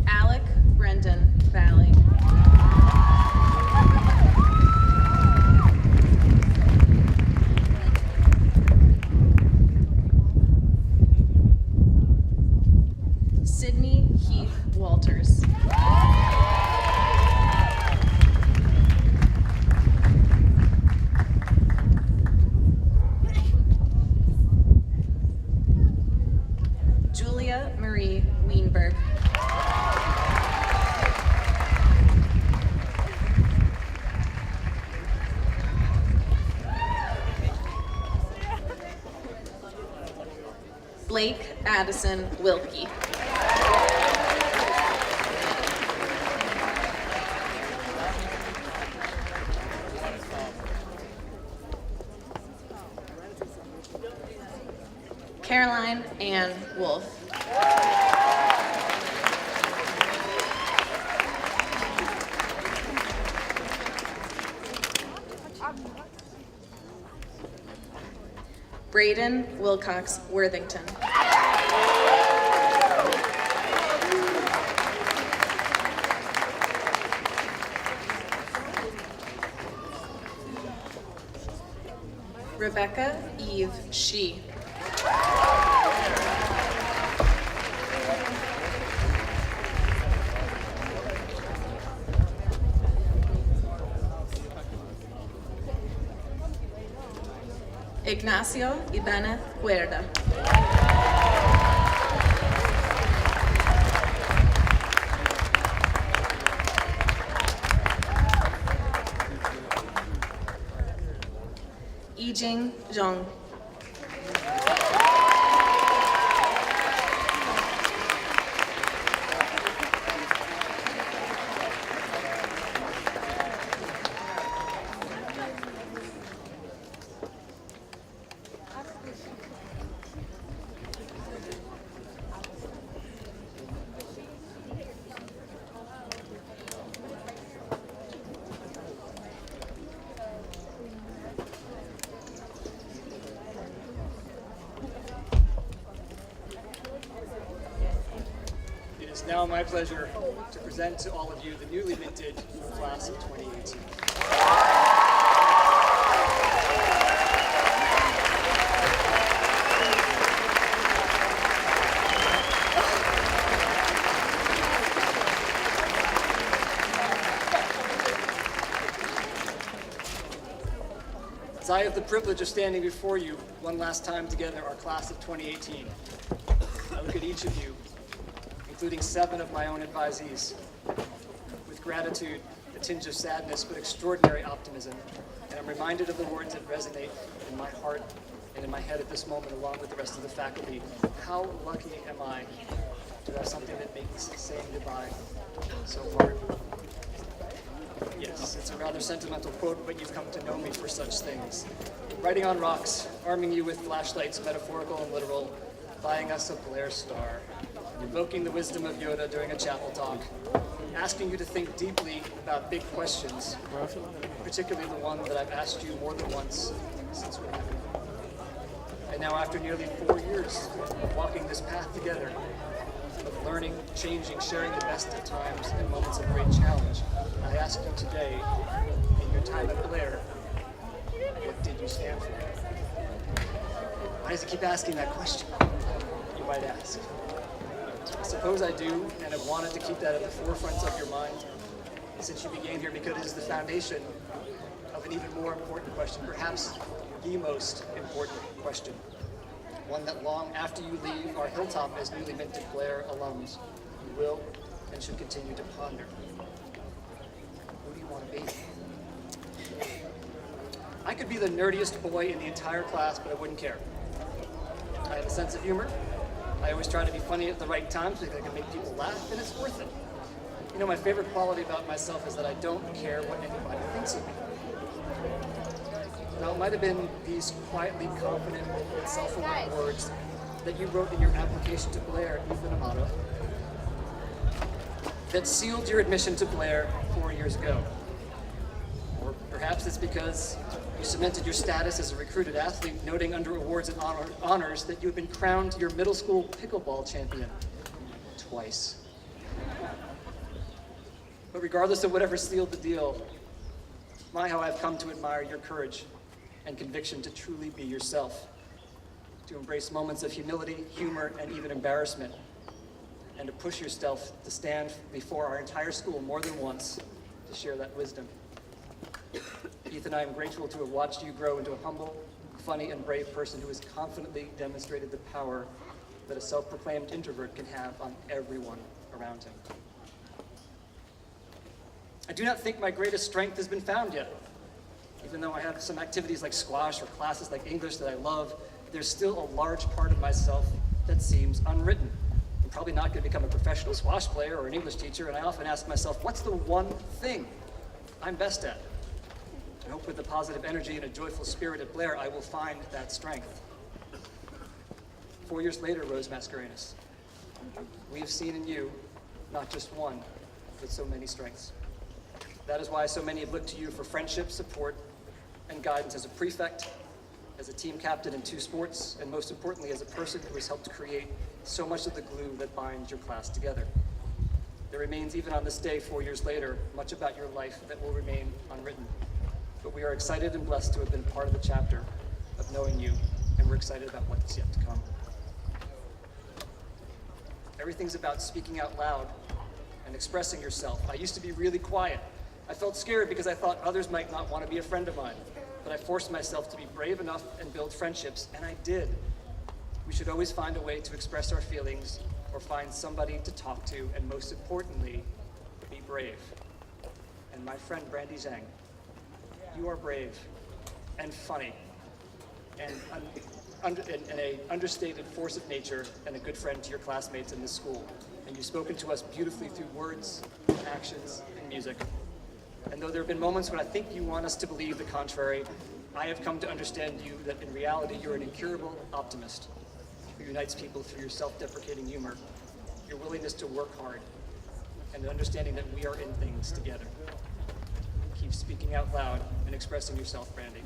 Alec Brendan Valley. Sydney Heath Walters. Julia Marie Wienberg. Blake Addison Wilkie. Caroline Ann Wolf. Braden Wilcox Worthington. Rebecca Eve Shee. Ignacio Ibanez Cuerda. Yijing Zhong. It is now my pleasure to present to all of you the newly minted class of 2018. As I have the privilege of standing before you one last time together, our class of 2018, I look at each of you, including 7 of my own advisees, with gratitude, a tinge of sadness, but extraordinary optimism. And I'm reminded of the words that resonate in my heart and in my head at this moment, along with the rest of the faculty. How lucky am I to have something that makes saying goodbye so hard? Yes, it's a rather sentimental quote, but you've come to know me for such things. Writing on rocks, arming you with flashlights, metaphorical and literal, buying us a Blair star, invoking the wisdom of Yoda during a chapel talk, asking you to think deeply about big questions, particularly the one that I've asked you more than once since we met. And now after nearly 4 years of walking this path together, of learning, changing, sharing the best of times and moments of great challenge, I ask you today, in your time at Blair, what did you stand for? Why does it keep asking that question, you might ask? I suppose I do, and have wanted to keep that at the forefront of your mind since you began here, because it is the foundation of an even more important question, perhaps the most important question. One that long after you leave our hilltop as newly minted Blair alums, you will and should continue to ponder. Who do you want to be? I could be the nerdiest boy in the entire class, but I wouldn't care. I have a sense of humor. I always try to be funny at the right time so that I can make people laugh, and it's worth it. You know, my favorite quality about myself is that I don't care what anybody thinks of me. Now, it might have been these quietly confident and self-aware words that you wrote in your application to Blair, Ethan Amato, that sealed your admission to Blair 4 years ago. Or perhaps it's because you cemented your status as a recruited athlete, noting under awards and honors that you had been crowned your middle school pickleball champion twice. But regardless of whatever sealed the deal, my, how I've come to admire your courage and conviction to truly be yourself, to embrace moments of humility, humor, and even embarrassment, and to push yourself to stand before our entire school more than once to share that wisdom. Ethan, I am grateful to have watched you grow into a humble, funny, and brave person who has confidently demonstrated the power that a self-proclaimed introvert can have on everyone around him. I do not think my greatest strength has been found yet. Even though I have some activities like squash or classes like English that I love, there's still a large part of myself that seems unwritten. I'm probably not going to become a professional squash player or an English teacher, and I often ask myself, what's the one thing I'm best at? I hope with a positive energy and a joyful spirit at Blair, I will find that strength. 4 years later, Rose Mascarenas, we have seen in you not just one, but so many strengths. That is why so many have looked to you for friendship, support, and guidance as a prefect, as a team captain in 2 sports, and most importantly, as a person who has helped create so much of the glue that binds your class together. There remains, even on this day, 4 years later, much about your life that will remain unwritten. But we are excited and blessed to have been part of the chapter of knowing you, and we're excited about what's yet to come. Everything's about speaking out loud and expressing yourself. I used to be really quiet. I felt scared because I thought others might not want to be a friend of mine, but I forced myself to be brave enough and build friendships, and I did. We should always find a way to express our feelings or find somebody to talk to, and most importantly, be brave. And my friend Brandy Zhang, you are brave and funny and an understated force of nature and a good friend to your classmates in this school. And you've spoken to us beautifully through words, actions, and music. And though there have been moments when I think you want us to believe the contrary, I have come to understand you that in reality you're an incurable optimist who unites people through your self-deprecating humor, your willingness to work hard, and the understanding that we are in things together. Keep speaking out loud and expressing yourself, Brandy,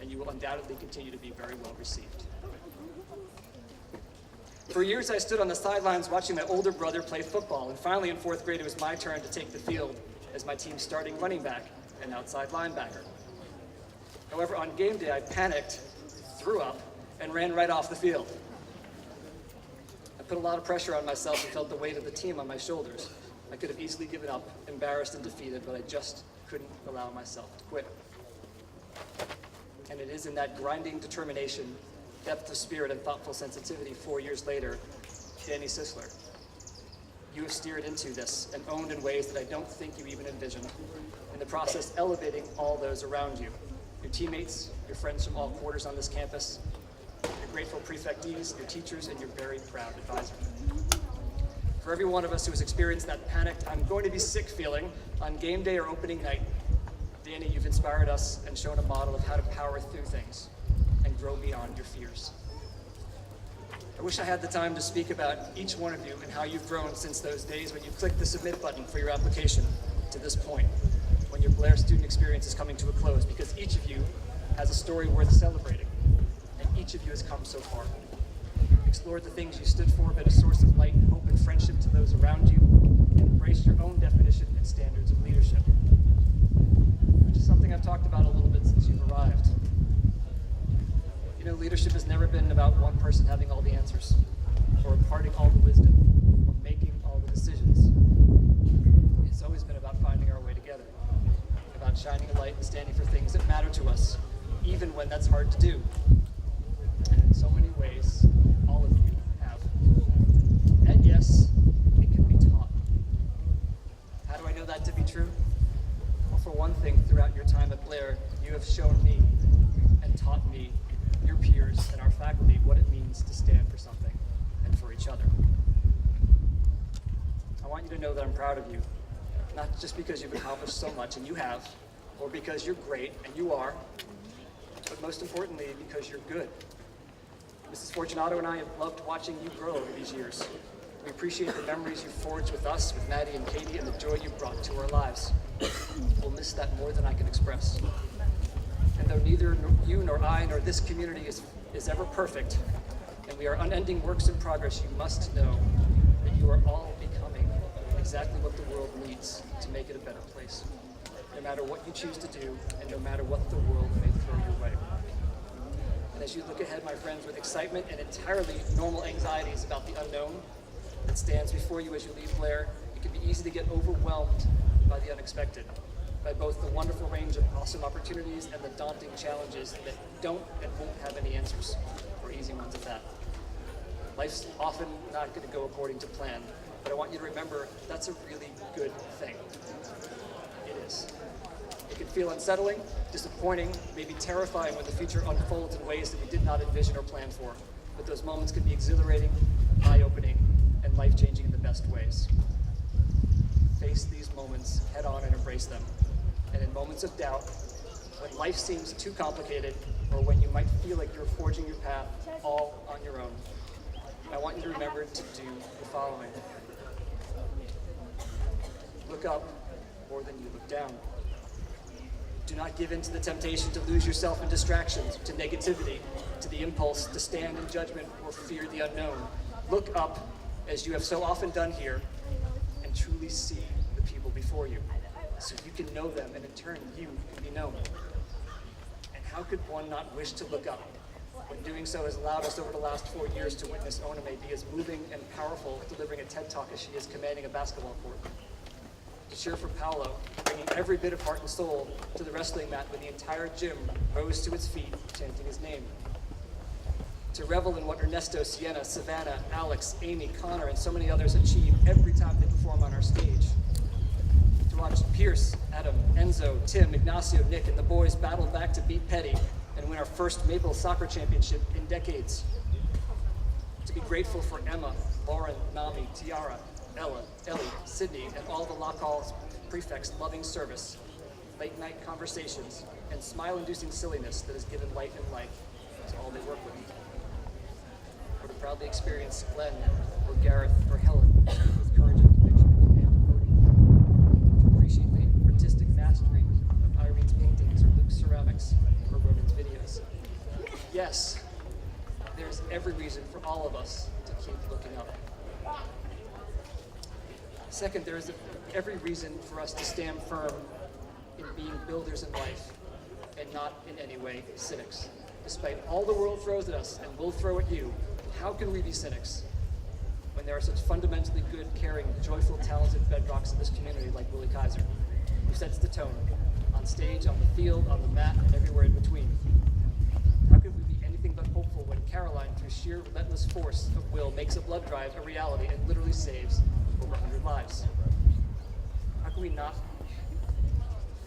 and you will undoubtedly continue to be very well received. For years, I stood on the sidelines watching my older brother play football, and finally in 4th grade, it was my turn to take the field as my team's starting running back and outside linebacker. However, on game day, I panicked, threw up, and ran right off the field. I put a lot of pressure on myself and felt the weight of the team on my shoulders. I could have easily given up, embarrassed and defeated, but I just couldn't allow myself to quit. And it is in that grinding determination, depth of spirit, and thoughtful sensitivity 4 years later, Danny Sisler, you have steered into this and owned in ways that I don't think you even envisioned. In the process, elevating all those around you, your teammates, your friends from all quarters on this campus, your grateful prefectees, your teachers, and your very proud advisor. For every one of us who has experienced that panicked, I'm going to be sick feeling on game day or opening night, Danny, you've inspired us and shown a model of how to power through things and grow beyond your fears. I wish I had the time to speak about each one of you and how you've grown since those days when you clicked the submit button for your application to this point, when your Blair student experience is coming to a close, because each of you has a story worth celebrating, and each of you has come so far. Explored the things you stood for, been a source of light, hope, and friendship to those around you, and embraced your own definition and standards of leadership, which is something I've talked about a little bit since you've arrived. You know, leadership has never been about one person having all the answers, or imparting all the wisdom, or making all the decisions. It's always been about finding our way together, about shining a light and standing for things that matter to us, even when that's hard to do. And in so many ways, all of you have. And yes, it can be taught. How do I know that to be true? Well, for one thing, throughout your time at Blair, you have shown me and taught me, your peers, and our faculty what it means to stand for something and for each other. I want you to know that I'm proud of you, not just because you've accomplished so much, and you have, or because you're great, and you are, but most importantly, because you're good. Mrs. Fortunato and I have loved watching you grow over these years. We appreciate the memories you forged with us, with Maddie and Katie, and the joy you brought to our lives. We'll miss that more than I can express. And though neither you nor I nor this community is ever perfect, and we are unending works in progress, you must know that you are all becoming exactly what the world needs to make it a better place, no matter what you choose to do, and no matter what the world may throw your way. And as you look ahead, my friends, with excitement and entirely normal anxieties about the unknown that stands before you as you leave Blair, it can be easy to get overwhelmed by the unexpected, by both the wonderful range of awesome opportunities and the daunting challenges that don't and won't have any answers, or easy ones at that. Life's often not going to go according to plan, but I want you to remember that's a really good thing. It is. It can feel unsettling, disappointing, maybe terrifying when the future unfolds in ways that we did not envision or plan for, but those moments can be exhilarating, eye-opening, and life-changing in the best ways. Face these moments head on and embrace them. And in moments of doubt, when life seems too complicated, or when you might feel like you're forging your path all on your own, I want you to remember to do the following. Look up more than you look down. Do not give in to the temptation to lose yourself in distractions, to negativity, to the impulse to stand in judgment or fear the unknown. Look up, as you have so often done here, and truly see the people before you, so you can know them, and in turn, you can be known. And how could one not wish to look up when doing so has allowed us over the last 4 years to witness Onome be as moving and powerful delivering a TED Talk as she is commanding a basketball court? To cheer for Paolo, bringing every bit of heart and soul to the wrestling mat when the entire gym rose to its feet, chanting his name. To revel in what Ernesto, Sienna, Savannah, Alex, Amy, Connor, and so many others achieve every time they perform on our stage. To watch Pierce, Adam, Enzo, Tim, Ignacio, Nick, and the boys battle back to beat Petty and win our first Maple soccer championship in decades. To be grateful for Emma, Lauren, Nami, Tiara, Ella, Ellie, Sydney, and all the Lock Hall's prefects' loving service, late-night conversations, and smile-inducing silliness that has given light and life to all they work with. Or to proudly experience Glenn, or Gareth, or Helen with courage and conviction and command of Cody. To appreciate the artistic mastery of Irene's paintings, or Luke's ceramics, or Roman's videos. Yes, there's every reason for all of us to keep looking up. Second, there is every reason for us to stand firm in being builders in life and not in any way cynics. Despite all the world throws at us and will throw at you, how can we be cynics when there are such fundamentally good, caring, joyful, talented bedrocks in this community like Willie Kaiser, who sets the tone on stage, on the field, on the mat, and everywhere in between? How can we be anything but hopeful when Caroline, through sheer relentless force of will, makes a blood drive a reality and literally saves over 100 lives? How can we not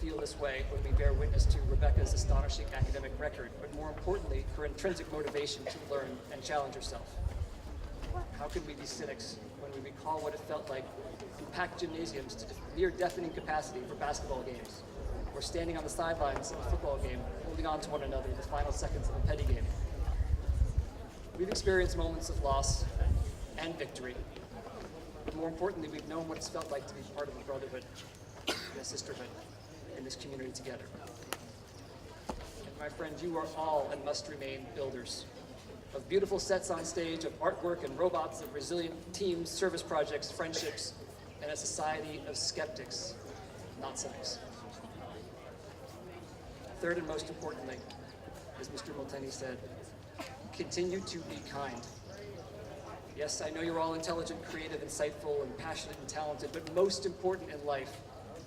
feel this way when we bear witness to Rebecca's astonishing academic record, but more importantly, her intrinsic motivation to learn and challenge herself? How can we be cynics when we recall what it felt like in packed gymnasiums to near deafening capacity for basketball games, or standing on the sidelines of a football game, holding on to one another in the final seconds of a petty game? We've experienced moments of loss and victory. But more importantly, we've known what it's felt like to be part of a brotherhood and a sisterhood in this community together. And my friend, you are all and must remain builders of beautiful sets on stage, of artwork and robots, of resilient teams, service projects, friendships, and a society of skeptics, not cynics. Third and most importantly, as Mr. Molteni said, continue to be kind. Yes, I know you're all intelligent, creative, insightful, and passionate and talented, but most important in life,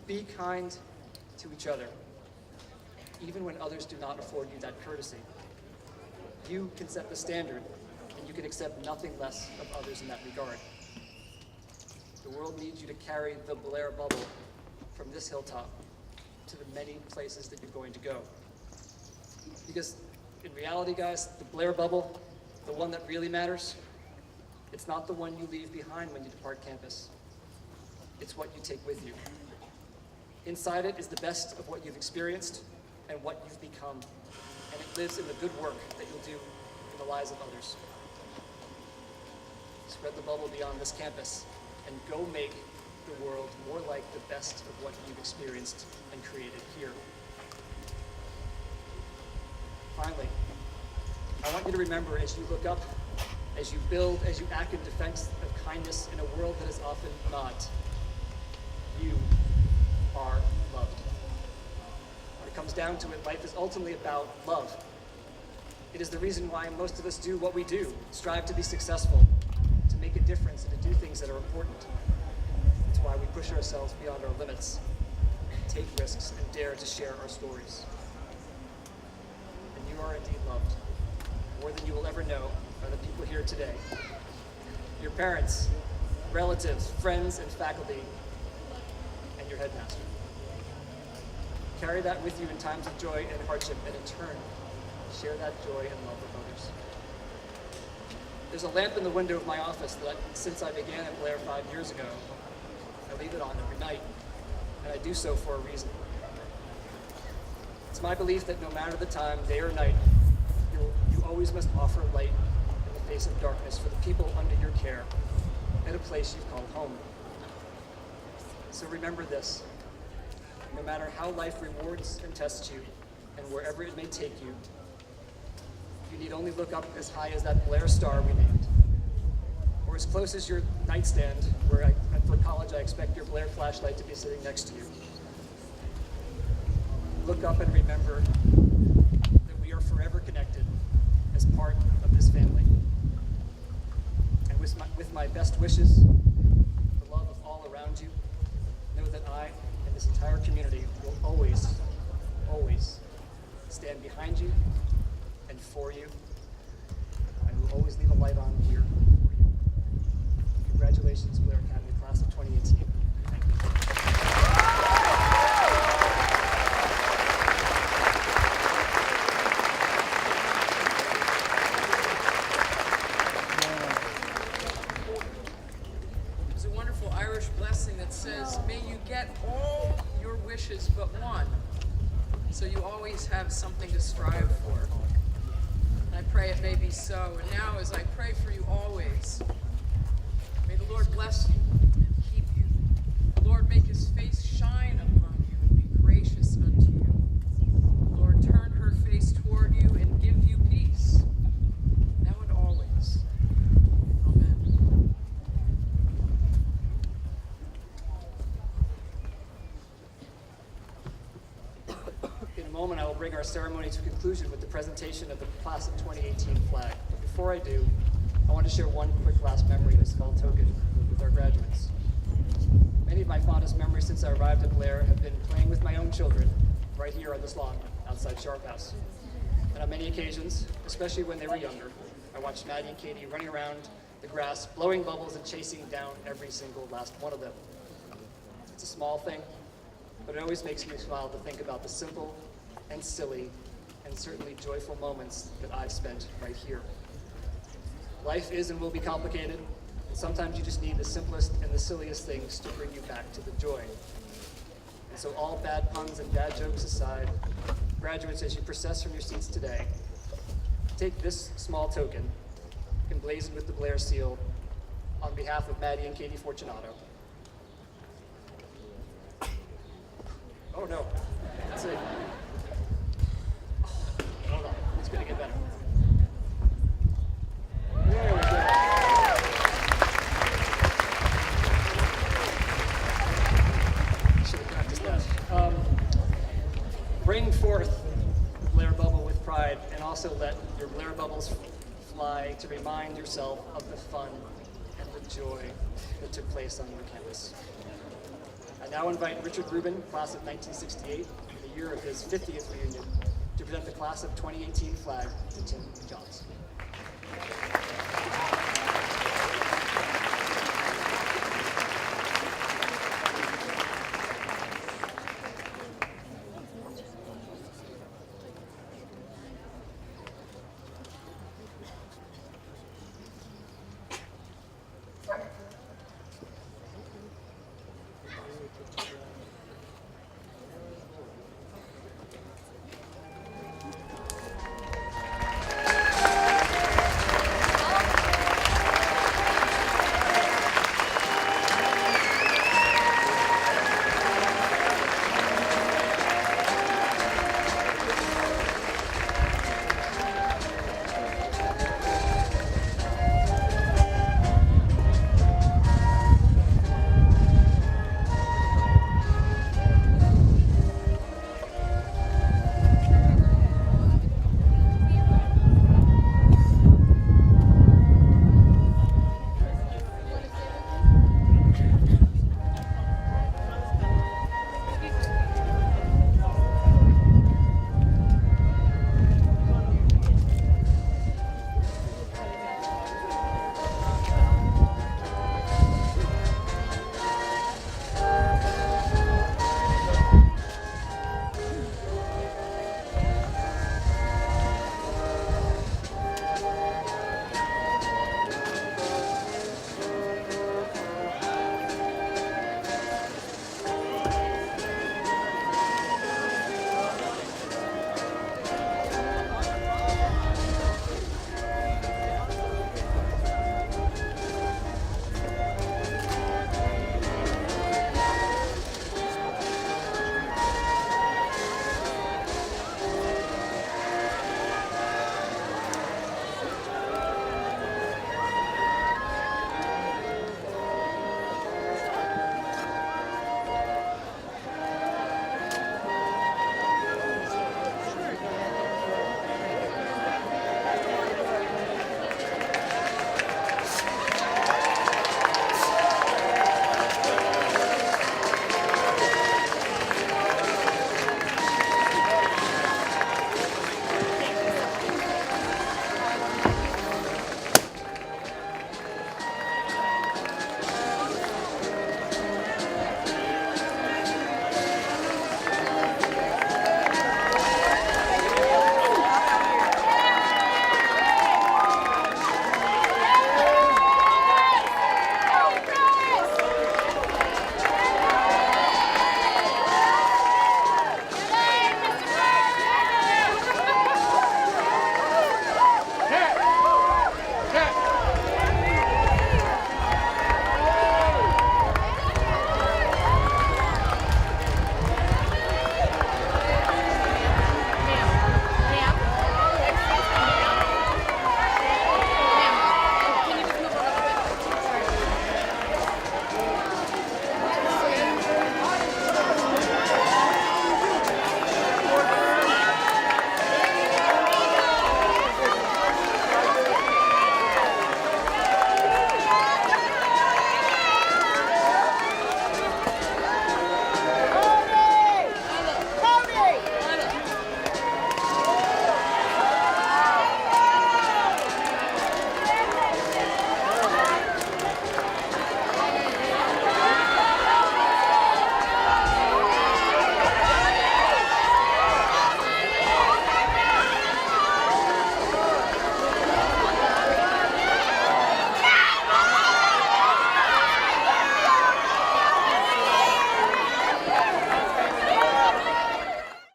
be kind to each other, even when others do not afford you that courtesy. You can set the standard, and you can accept nothing less of others in that regard. The world needs you to carry the Blair bubble from this hilltop to the many places that you're going to go. Because in reality, guys, the Blair bubble, the one that really matters, it's not the one you leave behind when you depart campus. It's what you take with you. Inside it is the best of what you've experienced and what you've become. And it lives in the good work that you'll do in the lives of others. Spread the bubble beyond this campus and go make the world more like the best of what you've experienced and created here. Finally, I want you to remember as you look up, as you build, as you act in defense of kindness in a world that is often not, you are loved. When it comes down to it, life is ultimately about love. It is the reason why most of us do what we do, strive to be successful, to make a difference, and to do things that are important. It's why we push ourselves beyond our limits, take risks, and dare to share our stories. And you are indeed loved, more than you will ever know by the people here today. Your parents, relatives, friends, and faculty, and your headmaster. Carry that with you in times of joy and hardship, and in turn, share that joy and love with others. There's a lamp in the window of my office that since I began at Blair 5 years ago, I leave it on every night, and I do so for a reason. It's my belief that no matter the time, day or night, you always must offer light in the face of darkness for the people under your care at a place you've called home. So remember this: no matter how life rewards and tests you, and wherever it may take you, you need only look up as high as that Blair star we named, or as close as your nightstand, where for college I expect your Blair flashlight to be sitting next to you. Look up and remember that we forever connected as part of this family. And with my best wishes, the love of all around you, know that I and this entire community will always, always stand behind you and for you. I will always leave a light on here for you. Congratulations, Blair Academy Class of 2018. Thank you. There's a wonderful Irish blessing that says, may you get all your wishes but one, so you always have something to strive for. And I pray it may be so. And now, as I pray for you always, may the Lord bless you and keep you. The Lord make his face shine upon you and be gracious unto you. The Lord turn her face toward you and give you peace, now and always. Amen. In a moment, I will bring our ceremony to conclusion with the presentation of the Class of 2018 flag. But before I do, I want to share one quick last memory in a small token with our graduates. Many of my fondest memories since I arrived at Blair have been playing with my own children right here on this lawn outside Sharp House. And on many occasions, especially when they were younger, I watched Maddie and Katie running around the grass, blowing bubbles and chasing down every single last one of them. It's a small thing, but it always makes me smile to think about the simple and silly and certainly joyful moments that I've spent right here. Life is and will be complicated, and sometimes you just need the simplest and the silliest things to bring you back to the joy. And so all bad puns and bad jokes aside, graduates, as you process from your seats today, take this small token, emblazoned with the Blair seal, on behalf of Maddie and Katie Fortunato. Oh no, that's it. Hold on, it's gonna get better. There we go. Should have practiced that. Bring forth the Blair bubble with pride, and also let your Blair bubbles fly to remind yourself of the fun and the joy that took place on your campus. I now invite Richard Rubin, class of 1968, in the year of his 50th reunion, to present the class of 2018 flag to Tim Johns.